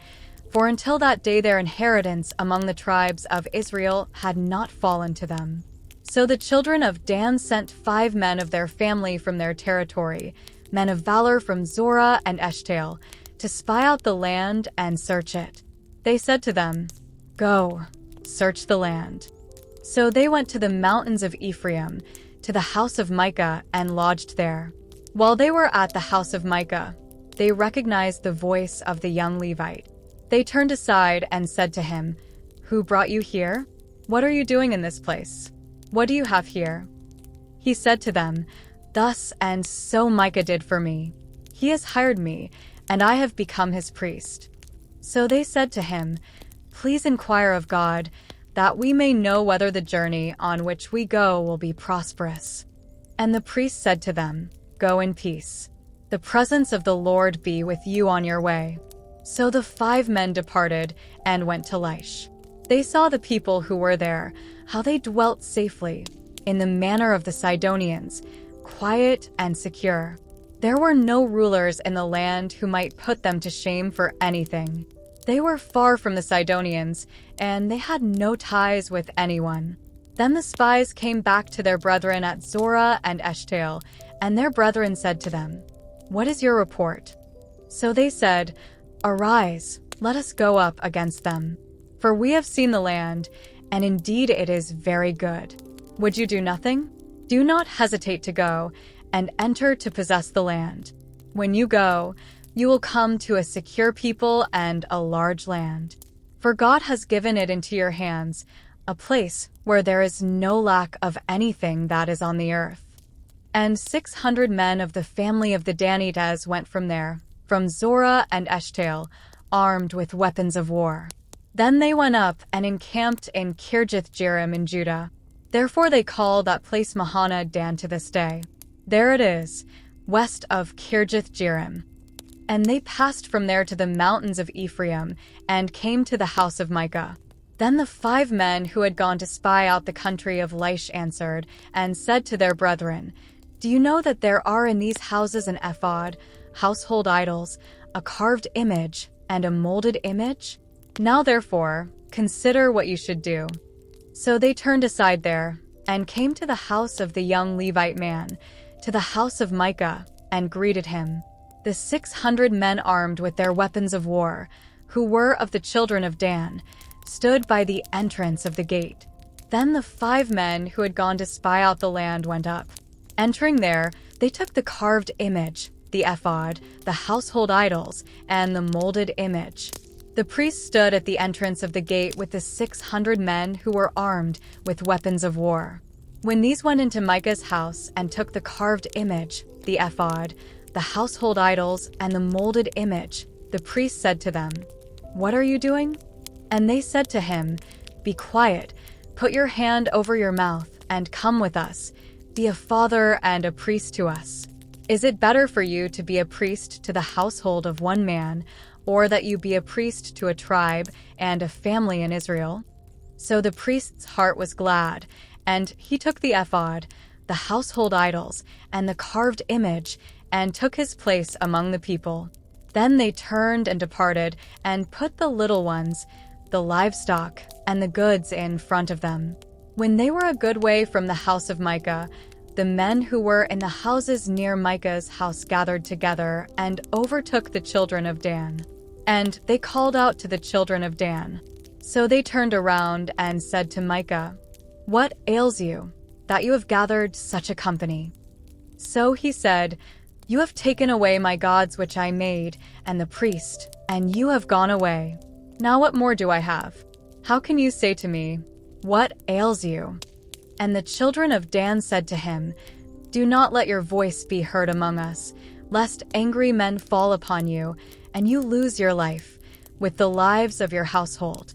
for until that day their inheritance among the tribes of Israel had not fallen to them. So the children of Dan sent 5 men of their family from their territory, men of valor from Zorah and Eshtaol, to spy out the land and search it. They said to them, "Go, search the land." So they went to the mountains of Ephraim, to the house of Micah, and lodged there. While they were at the house of Micah, they recognized the voice of the young Levite. They turned aside and said to him, "Who brought you here? What are you doing in this place? What do you have here?" He said to them, "Thus and so Micah did for me. He has hired me, and I have become his priest." So they said to him, "Please inquire of God, that we may know whether the journey on which we go will be prosperous." And the priest said to them, "Go in peace. The presence of the Lord be with you on your way." So the 5 men departed and went to Laish. They saw the people who were there, how they dwelt safely, in the manner of the Sidonians, quiet and secure. There were no rulers in the land who might put them to shame for anything. They were far from the Sidonians, and they had no ties with anyone. Then the spies came back to their brethren at Zorah and Eshtaol, and their brethren said to them, "What is your report?" So they said, "Arise, let us go up against them. For we have seen the land, and indeed it is very good. Would you do nothing? Do not hesitate to go, and enter to possess the land. When you go, you will come to a secure people and a large land. For God has given it into your hands, a place where there is no lack of anything that is on the earth." And 600 men of the family of the Danites went from there, from Zorah and Eshtaol, armed with weapons of war. Then they went up and encamped in Kirjath-jearim in Judah. Therefore they call that place Mahana Dan to this day. There it is, west of Kirjath-jearim. And they passed from there to the mountains of Ephraim, and came to the house of Micah. Then the 5 men who had gone to spy out the country of Laish answered, and said to their brethren, "Do you know that there are in these houses an ephod, household idols, a carved image, and a molded image? Now therefore, consider what you should do." So they turned aside there, and came to the house of the young Levite man, to the house of Micah, and greeted him. The 600 men armed with their weapons of war, who were of the children of Dan, stood by the entrance of the gate. Then the 5 men who had gone to spy out the land went up. Entering there, they took the carved image, the ephod, the household idols, and the molded image. The priest stood at the entrance of the gate with the 600 men who were armed with weapons of war. When these went into Micah's house and took the carved image, the ephod, the household idols, and the molded image, the priest said to them, "What are you doing?" And they said to him, "Be quiet, put your hand over your mouth, and come with us. Be a father and a priest to us. Is it better for you to be a priest to the household of one man, or that you be a priest to a tribe and a family in Israel?" So the priest's heart was glad, and he took the ephod, the the household idols, and the carved image, and took his place among the people. Then they turned and departed, and put the little ones, the livestock, and the goods in front of them. When they were a good way from the house of Micah, the men who were in the houses near Micah's house gathered together and overtook the children of Dan. And they called out to the children of Dan. So they turned around and said to Micah, "What ails you, that you have gathered such a company?" So he said, "You have taken away my gods which I made, and the priest, and you have gone away. Now what more do I have? How can you say to me, 'What ails you?'" And the children of Dan said to him, "Do not let your voice be heard among us, lest angry men fall upon you, and you lose your life, with the lives of your household."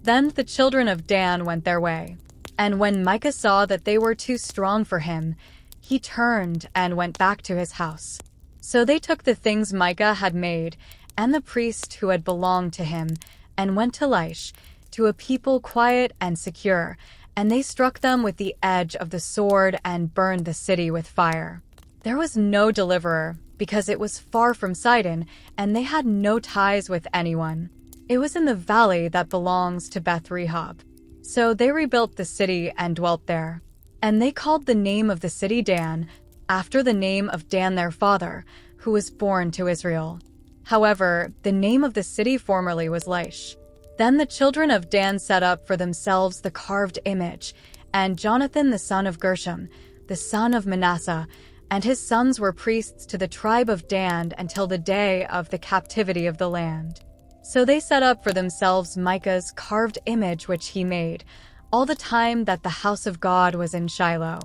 Then the children of Dan went their way. And when Micah saw that they were too strong for him, he turned and went back to his house. So they took the things Micah had made, and the priest who had belonged to him, and went to Laish, to a people quiet and secure, and they struck them with the edge of the sword and burned the city with fire. There was no deliverer, because it was far from Sidon, and they had no ties with anyone. It was in the valley that belongs to Beth Rehob. So they rebuilt the city and dwelt there. And they called the name of the city Dan, after the name of Dan their father, who was born to Israel. However, the name of the city formerly was Laish. Then the children of Dan set up for themselves the carved image, and Jonathan the son of Gershom, the son of Manasseh, and his sons were priests to the tribe of Dan until the day of the captivity of the land. So they set up for themselves Micah's carved image which he made, all the time that the house of God was in Shiloh.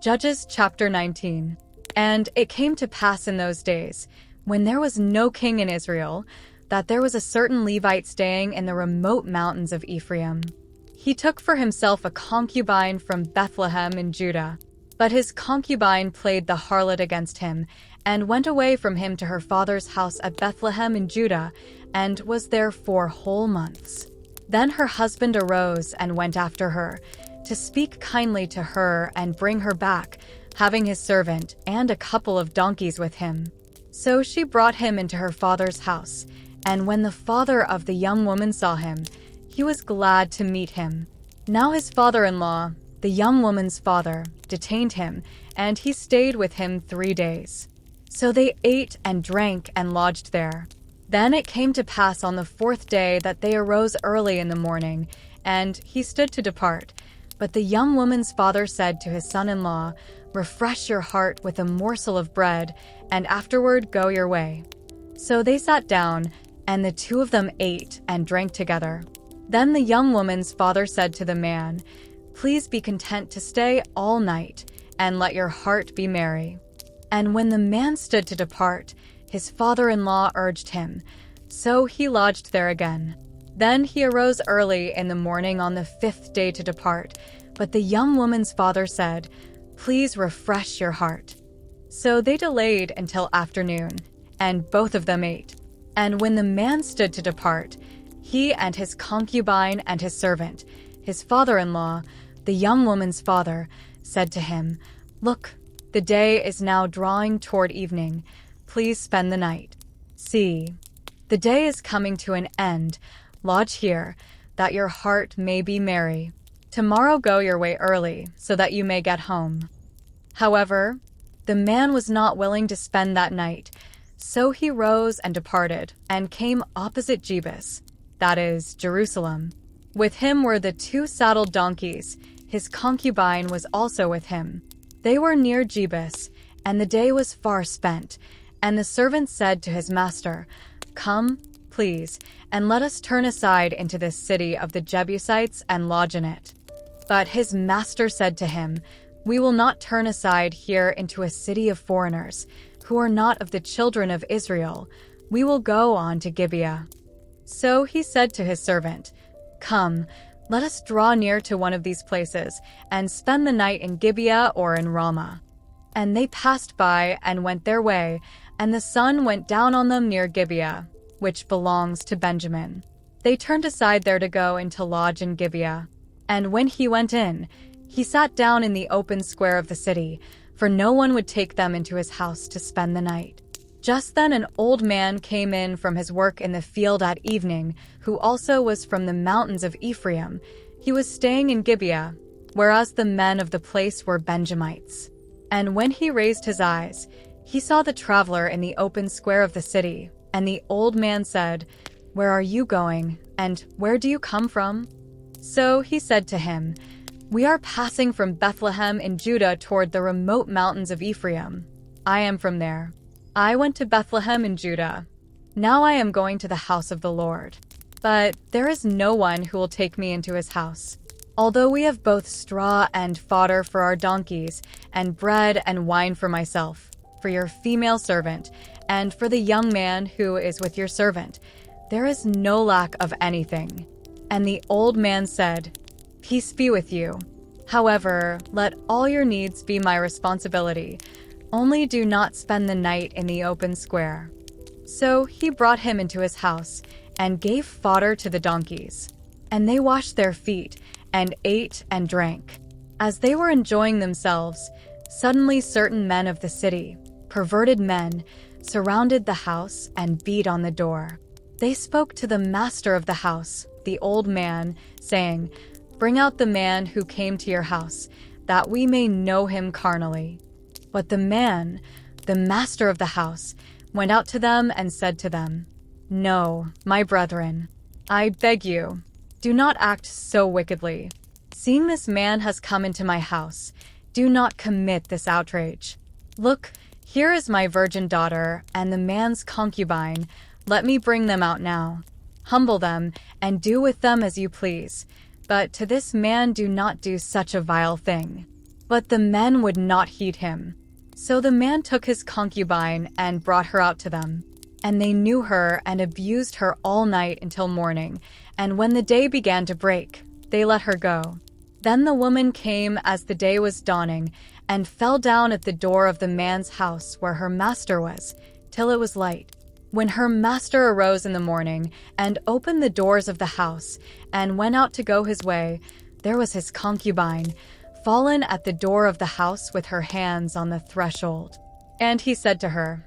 Judges chapter 19. And it came to pass in those days, when there was no king in Israel, that there was a certain Levite staying in the remote mountains of Ephraim. He took for himself a concubine from Bethlehem in Judah. But his concubine played the harlot against him, and went away from him to her father's house at Bethlehem in Judah, and was there 4 whole months. Then her husband arose and went after her, to speak kindly to her and bring her back, having his servant and a couple of donkeys with him. So she brought him into her father's house, and when the father of the young woman saw him, he was glad to meet him. Now his father-in-law, the young woman's father, detained him, and he stayed with him 3 days. So they ate and drank and lodged there. Then it came to pass on the 4th day that they arose early in the morning, and he stood to depart. But the young woman's father said to his son-in-law, "Refresh your heart with a morsel of bread, and afterward go your way." So they sat down, and the 2 of them ate and drank together. Then the young woman's father said to the man, "Please be content to stay all night, and let your heart be merry." And when the man stood to depart, his father-in-law urged him, so he lodged there again. Then he arose early in the morning on the 5th day to depart, but the young woman's father said, "Please refresh your heart." So they delayed until afternoon, and both of them ate. And when the man stood to depart, he and his concubine and his servant, his father-in-law, the young woman's father, said to him, "Look, the day is now drawing toward evening. Please spend the night. See, the day is coming to an end. Lodge here, that your heart may be merry. Tomorrow go your way early, so that you may get home." However, the man was not willing to spend that night, so he rose and departed, and came opposite Jebus, that is, Jerusalem. With him were the 2 saddled donkeys. His concubine was also with him. They were near Jebus, and the day was far spent. And the servant said to his master, "Come, please, and let us turn aside into this city of the Jebusites and lodge in it." But his master said to him, "We will not turn aside here into a city of foreigners, who are not of the children of Israel. We will go on to Gibeah." So he said to his servant, "Come, let us draw near to one of these places, and spend the night in Gibeah or in Ramah." And they passed by and went their way, and the sun went down on them near Gibeah, which belongs to Benjamin. They turned aside there to go into lodge in Gibeah. And when he went in, He sat down in the open square of the city, for no one would take them into his house to spend the night. Just then an old man came in from his work in the field at evening, who also was from the mountains of Ephraim. He was staying in Gibeah, whereas the men of the place were Benjamites. And when he raised his eyes, he saw the traveler in the open square of the city. And the old man said, "Where are you going, and where do you come from?" So he said to him, "We are passing from Bethlehem in Judah toward the remote mountains of Ephraim. I am from there. I went to Bethlehem in Judah. Now I am going to the house of the Lord. But there is no one who will take me into his house. Although we have both straw and fodder for our donkeys, and bread and wine for myself, for your female servant, and for the young man who is with your servant, there is no lack of anything." And the old man said, "Peace be with you. However, let all your needs be my responsibility. Only do not spend the night in the open square." So he brought him into his house and gave fodder to the donkeys. And they washed their feet and ate and drank. As they were enjoying themselves, suddenly certain men of the city, perverted men, surrounded the house and beat on the door. They spoke to the master of the house, the old man, saying, "Bring out the man who came to your house, that we may know him carnally." But the man, the master of the house, went out to them and said to them, "No, my brethren, I beg you, do not act so wickedly. Seeing this man has come into my house, do not commit this outrage. Look, here is my virgin daughter and the man's concubine. Let me bring them out now. Humble them and do with them as you please. But to this man do not do such a vile thing." But the men would not heed him. So the man took his concubine and brought her out to them. And they knew her and abused her all night until morning. And when the day began to break, they let her go. Then the woman came as the day was dawning and fell down at the door of the man's house where her master was, till it was light. When her master arose in the morning and opened the doors of the house and went out to go his way, there was his concubine, fallen at the door of the house with her hands on the threshold. And he said to her,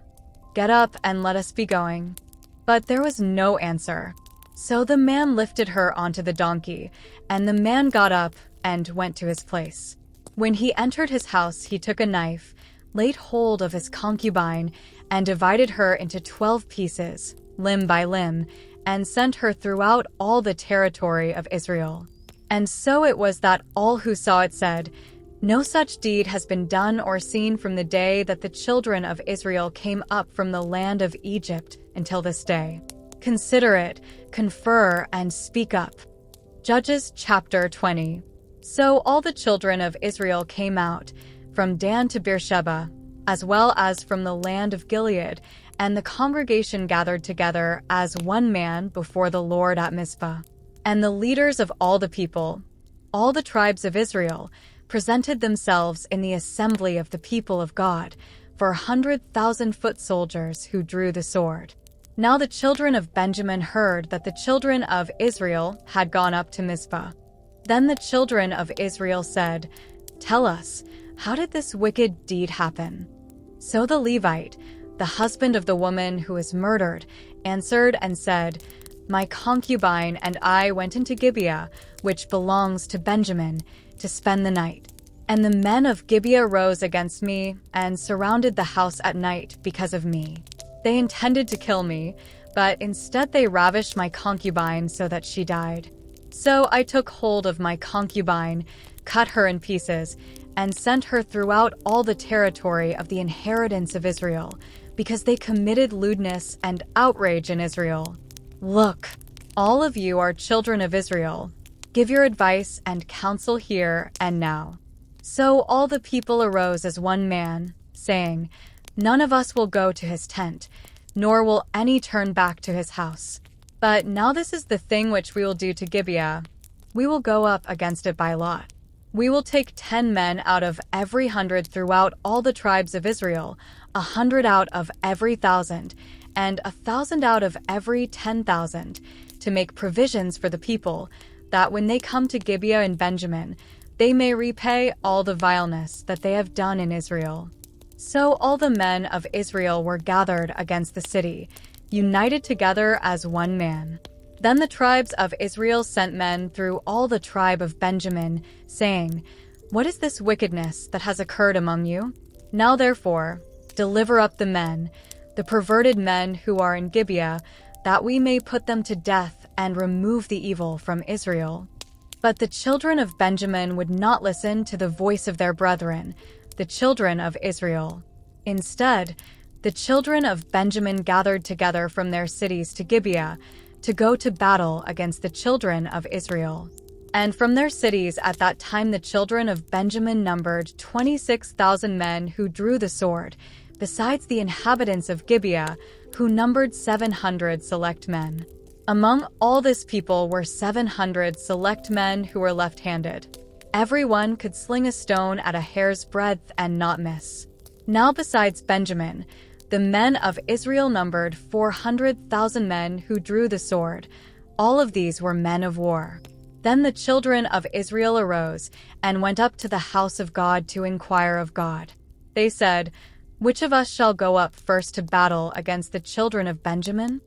"Get up and let us be going." But there was no answer. So the man lifted her onto the donkey, and the man got up and went to his place. When he entered his house, he took a knife, laid hold of his concubine, and divided her into 12 pieces, limb by limb, and sent her throughout all the territory of Israel. And so it was that all who saw it said, "No such deed has been done or seen from the day that the children of Israel came up from the land of Egypt until this day. Consider it, confer, and speak up." Judges chapter 20. So all the children of Israel came out, from Dan to Beersheba, as well as from the land of Gilead, and the congregation gathered together as one man before the Lord at Mizpah. And the leaders of all the people, all the tribes of Israel, presented themselves in the assembly of the people of God for 100,000 foot soldiers who drew the sword. Now the children of Benjamin heard that the children of Israel had gone up to Mizpah. Then the children of Israel said, "Tell us, how did this wicked deed happen?" So the Levite, the husband of the woman who was murdered, answered and said, "My concubine and I went into Gibeah, which belongs to Benjamin, to spend the night. And the men of Gibeah rose against me and surrounded the house at night because of me. They intended to kill me, but instead they ravished my concubine so that she died. So I took hold of my concubine, cut her in pieces, and sent her throughout all the territory of the inheritance of Israel, because they committed lewdness and outrage in Israel. Look, all of you are children of Israel. Give your advice and counsel here and now." So all the people arose as one man, saying, "None of us will go to his tent, nor will any turn back to his house. But now this is the thing which we will do to Gibeah. We will go up against it by lot. We will take 10 men out of every 100 throughout all the tribes of Israel, 100 out of every 1,000, and 1,000 out of every 10,000, to make provisions for the people, that when they come to Gibeah and Benjamin, they may repay all the vileness that they have done in Israel. So all the men of Israel were gathered against the city, united together as one man. Then the tribes of Israel sent men through all the tribe of Benjamin, saying, "What is this wickedness that has occurred among you? Now therefore, deliver up the men, the perverted men who are in Gibeah, that we may put them to death and remove the evil from Israel." But the children of Benjamin would not listen to the voice of their brethren, the children of Israel. Instead, the children of Benjamin gathered together from their cities to Gibeah to go to battle against the children of Israel. And from their cities at that time the children of Benjamin numbered 26,000 men who drew the sword, besides the inhabitants of Gibeah, who numbered 700 select men. Among all this people were 700 select men who were left-handed. Everyone could sling a stone at a hair's breadth and not miss. Now besides Benjamin, the men of Israel numbered 400,000 men who drew the sword. All of these were men of war. Then the children of Israel arose and went up to the house of God to inquire of God. They said, "Which of us shall go up first to battle against the children of Benjamin?"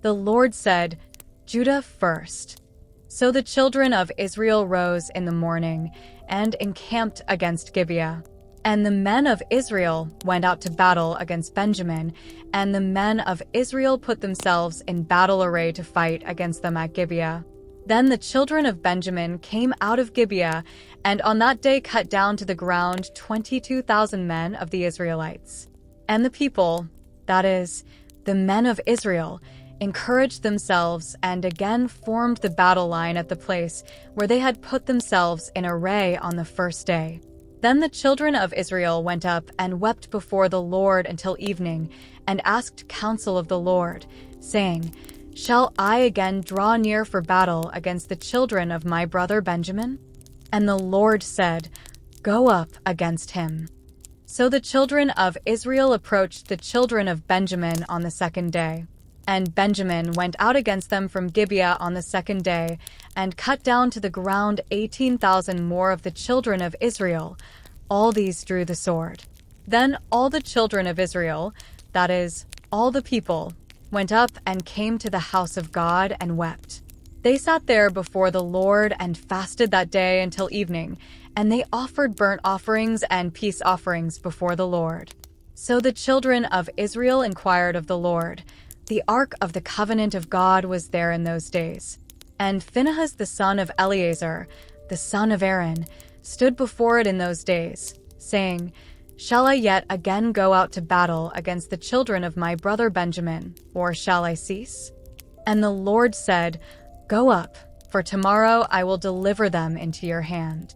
The Lord said, "Judah first." So the children of Israel rose in the morning and encamped against Gibeah. And the men of Israel went out to battle against Benjamin, and the men of Israel put themselves in battle array to fight against them at Gibeah. Then the children of Benjamin came out of Gibeah, and on that day cut down to the ground 22,000 men of the Israelites. And the people, that is, the men of Israel, encouraged themselves and again formed the battle line at the place where they had put themselves in array on the first day. Then the children of Israel went up and wept before the Lord until evening, and asked counsel of the Lord, saying, "Shall I again draw near for battle against the children of my brother Benjamin?" And the Lord said, "Go up against him." So the children of Israel approached the children of Benjamin on the second day. And Benjamin went out against them from Gibeah on the second day, and cut down to the ground 18,000 more of the children of Israel. All these drew the sword. Then all the children of Israel, that is, all the people, went up and came to the house of God and wept. They sat there before the Lord and fasted that day until evening, and they offered burnt offerings and peace offerings before the Lord. So the children of Israel inquired of the Lord. The ark of the covenant of God was there in those days. And Phinehas the son of Eleazar, the son of Aaron, stood before it in those days, saying, "Shall I yet again go out to battle against the children of my brother Benjamin, or shall I cease?" And the Lord said, "Go up, for tomorrow I will deliver them into your hand."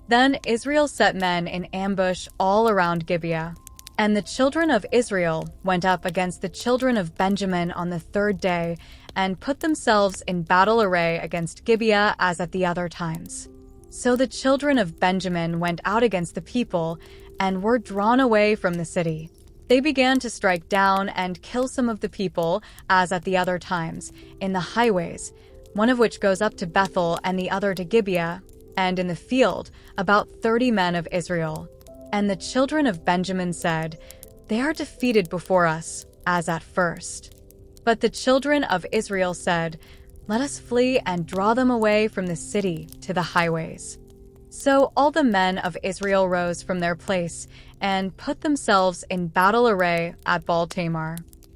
Then Israel set men in ambush all around Gibeah. And the children of Israel went up against the children of Benjamin on the third day, and put themselves in battle array against Gibeah as at the other times. So the children of Benjamin went out against the people, and were drawn away from the city. They began to strike down and kill some of the people, as at the other times, in the highways, one of which goes up to Bethel and the other to Gibeah, and in the field, about 30 men of Israel. And the children of Benjamin said, "They are defeated before us, as at first." But the children of Israel said, "Let us flee and draw them away from the city to the highways." So all the men of Israel rose from their place and put themselves in battle array at Baal-Tamar.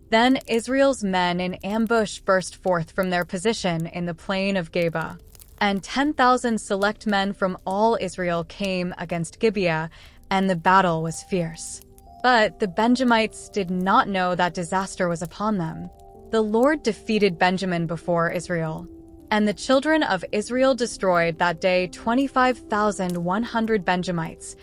Then Israel's men in ambush burst forth from their position in the plain of Geba. And 10,000 select men from all Israel came against Gibeah, and the battle was fierce. But the Benjamites did not know that disaster was upon them. The Lord defeated Benjamin before Israel. And the children of Israel destroyed that day 25,100 Benjamites.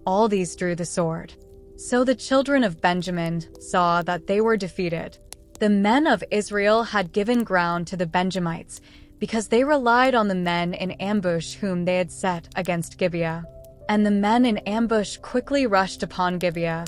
All these drew the sword. So the children of Benjamin saw that they were defeated. The men of Israel had given ground to the Benjamites, because they relied on the men in ambush whom they had set against Gibeah. And the men in ambush quickly rushed upon Gibeah.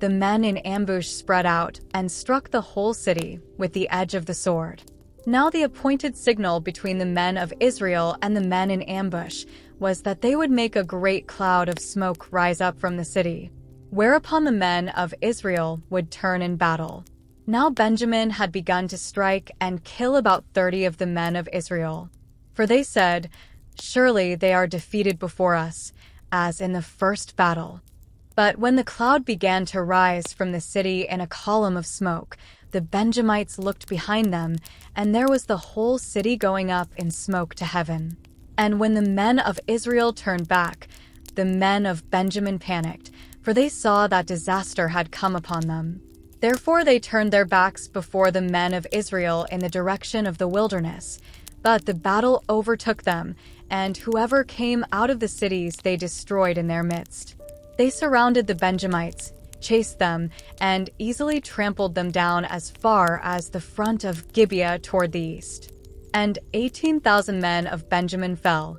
The men in ambush spread out and struck the whole city with the edge of the sword. Now the appointed signal between the men of Israel and the men in ambush was that they would make a great cloud of smoke rise up from the city, whereupon the men of Israel would turn in battle. Now Benjamin had begun to strike and kill about 30 of the men of Israel. For they said, "Surely they are defeated before us, as in the first battle." But when the cloud began to rise from the city in a column of smoke, the Benjamites looked behind them, and there was the whole city going up in smoke to heaven. And when the men of Israel turned back, the men of Benjamin panicked, for they saw that disaster had come upon them. Therefore they turned their backs before the men of Israel in the direction of the wilderness. But the battle overtook them, and whoever came out of the cities they destroyed in their midst. They surrounded the Benjamites, chased them, and easily trampled them down as far as the front of Gibeah toward the east. And 18,000 men of Benjamin fell.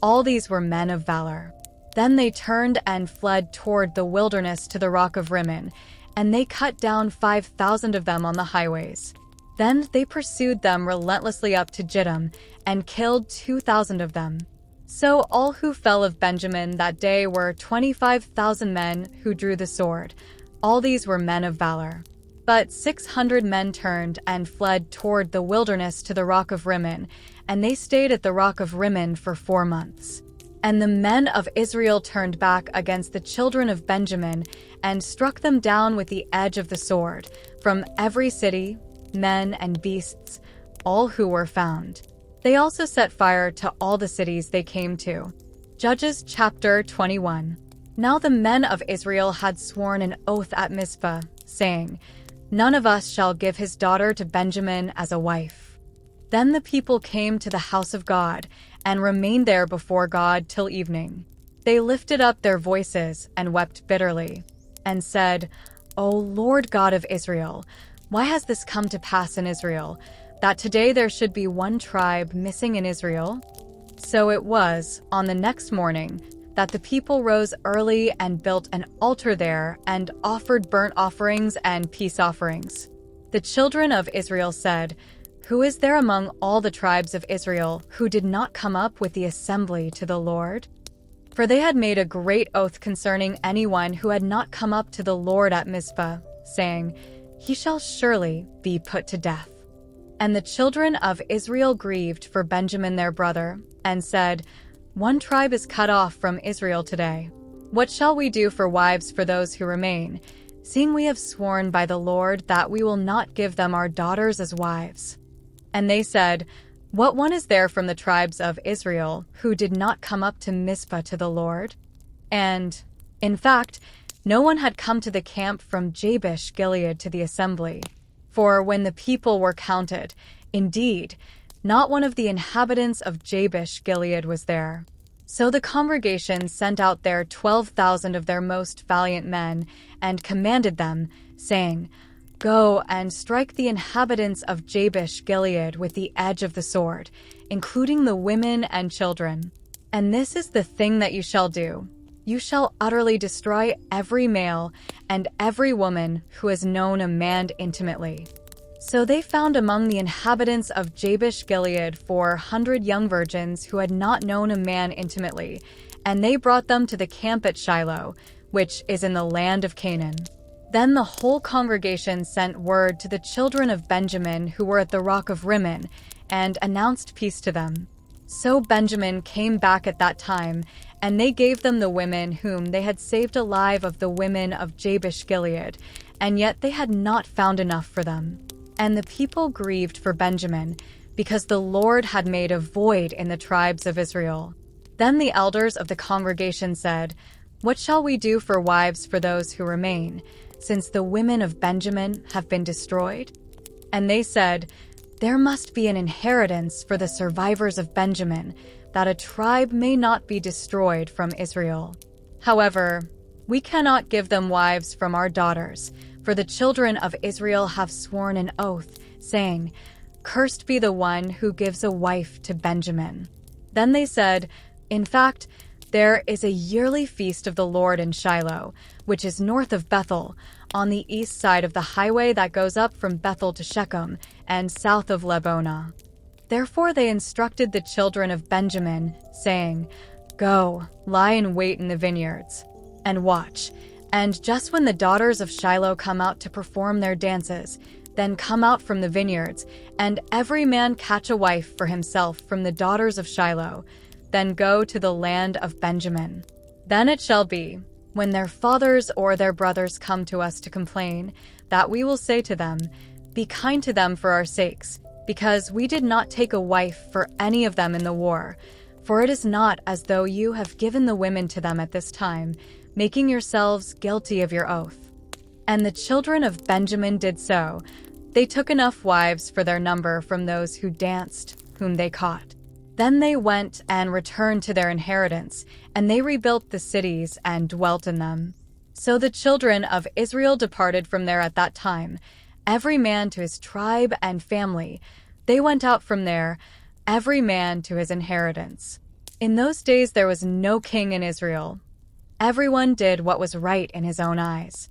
All these were men of valor. Then they turned and fled toward the wilderness to the rock of Rimmon, and they cut down 5,000 of them on the highways. Then they pursued them relentlessly up to Jittim, and killed 2,000 of them. So all who fell of Benjamin that day were 25,000 men who drew the sword. All these were men of valor. But 600 men turned and fled toward the wilderness to the rock of Rimmon, and they stayed at the rock of Rimmon for 4 months. And the men of Israel turned back against the children of Benjamin and struck them down with the edge of the sword, from every city, men and beasts, all who were found. They also set fire to all the cities they came to. Judges chapter 21. Now the men of Israel had sworn an oath at Mizpah, saying, "None of us shall give his daughter to Benjamin as a wife." Then the people came to the house of God and remained there before God till evening. They lifted up their voices and wept bitterly, and said, "O Lord God of Israel, why has this come to pass in Israel, that today there should be one tribe missing in Israel?" So it was, on the next morning, that the people rose early and built an altar there and offered burnt offerings and peace offerings. The children of Israel said, "Who is there among all the tribes of Israel who did not come up with the assembly to the Lord?" For they had made a great oath concerning anyone who had not come up to the Lord at Mizpah, saying, "He shall surely be put to death." And the children of Israel grieved for Benjamin their brother, and said, "One tribe is cut off from Israel today. What shall we do for wives for those who remain, seeing we have sworn by the Lord that we will not give them our daughters as wives?" And they said, "What one is there from the tribes of Israel who did not come up to Mizpah to the Lord?" And, in fact, no one had come to the camp from Jabesh Gilead to the assembly. For when the people were counted, indeed, not one of the inhabitants of Jabesh Gilead was there. So the congregation sent out there 12,000 of their most valiant men, and commanded them, saying, "Go and strike the inhabitants of Jabesh Gilead with the edge of the sword, including the women and children. And this is the thing that you shall do. You shall utterly destroy every male and every woman who has known a man intimately." So they found among the inhabitants of Jabesh Gilead 400 young virgins who had not known a man intimately, and they brought them to the camp at Shiloh, which is in the land of Canaan. Then the whole congregation sent word to the children of Benjamin who were at the rock of Rimmon, and announced peace to them. So Benjamin came back at that time, and they gave them the women whom they had saved alive of the women of Jabesh Gilead, and yet they had not found enough for them. And the people grieved for Benjamin, because the Lord had made a void in the tribes of Israel. Then the elders of the congregation said, "What shall we do for wives for those who remain, since the women of Benjamin have been destroyed?" And they said, "There must be an inheritance for the survivors of Benjamin, that a tribe may not be destroyed from Israel. However, we cannot give them wives from our daughters, for the children of Israel have sworn an oath, saying, 'Cursed be the one who gives a wife to Benjamin.'" Then they said, "In fact, There is a yearly feast of the Lord in Shiloh, which is north of Bethel, on the east side of the highway that goes up from Bethel to Shechem, and south of Lebonah. Therefore they instructed the children of Benjamin, saying, "Go, lie in wait in the vineyards, and watch. And just when the daughters of Shiloh come out to perform their dances, then come out from the vineyards, and every man catch a wife for himself from the daughters of Shiloh, then go to the land of Benjamin. Then it shall be, when their fathers or their brothers come to us to complain, that we will say to them, 'Be kind to them for our sakes, because we did not take a wife for any of them in the war. For it is not as though you have given the women to them at this time, making yourselves guilty of your oath.' And the children of Benjamin did so. They took enough wives for their number from those who danced, whom they caught. Then they went and returned to their inheritance, and they rebuilt the cities and dwelt in them. So the children of Israel departed from there at that time, every man to his tribe and family. They went out from there, every man to his inheritance. In those days there was no king in Israel. Everyone did what was right in his own eyes.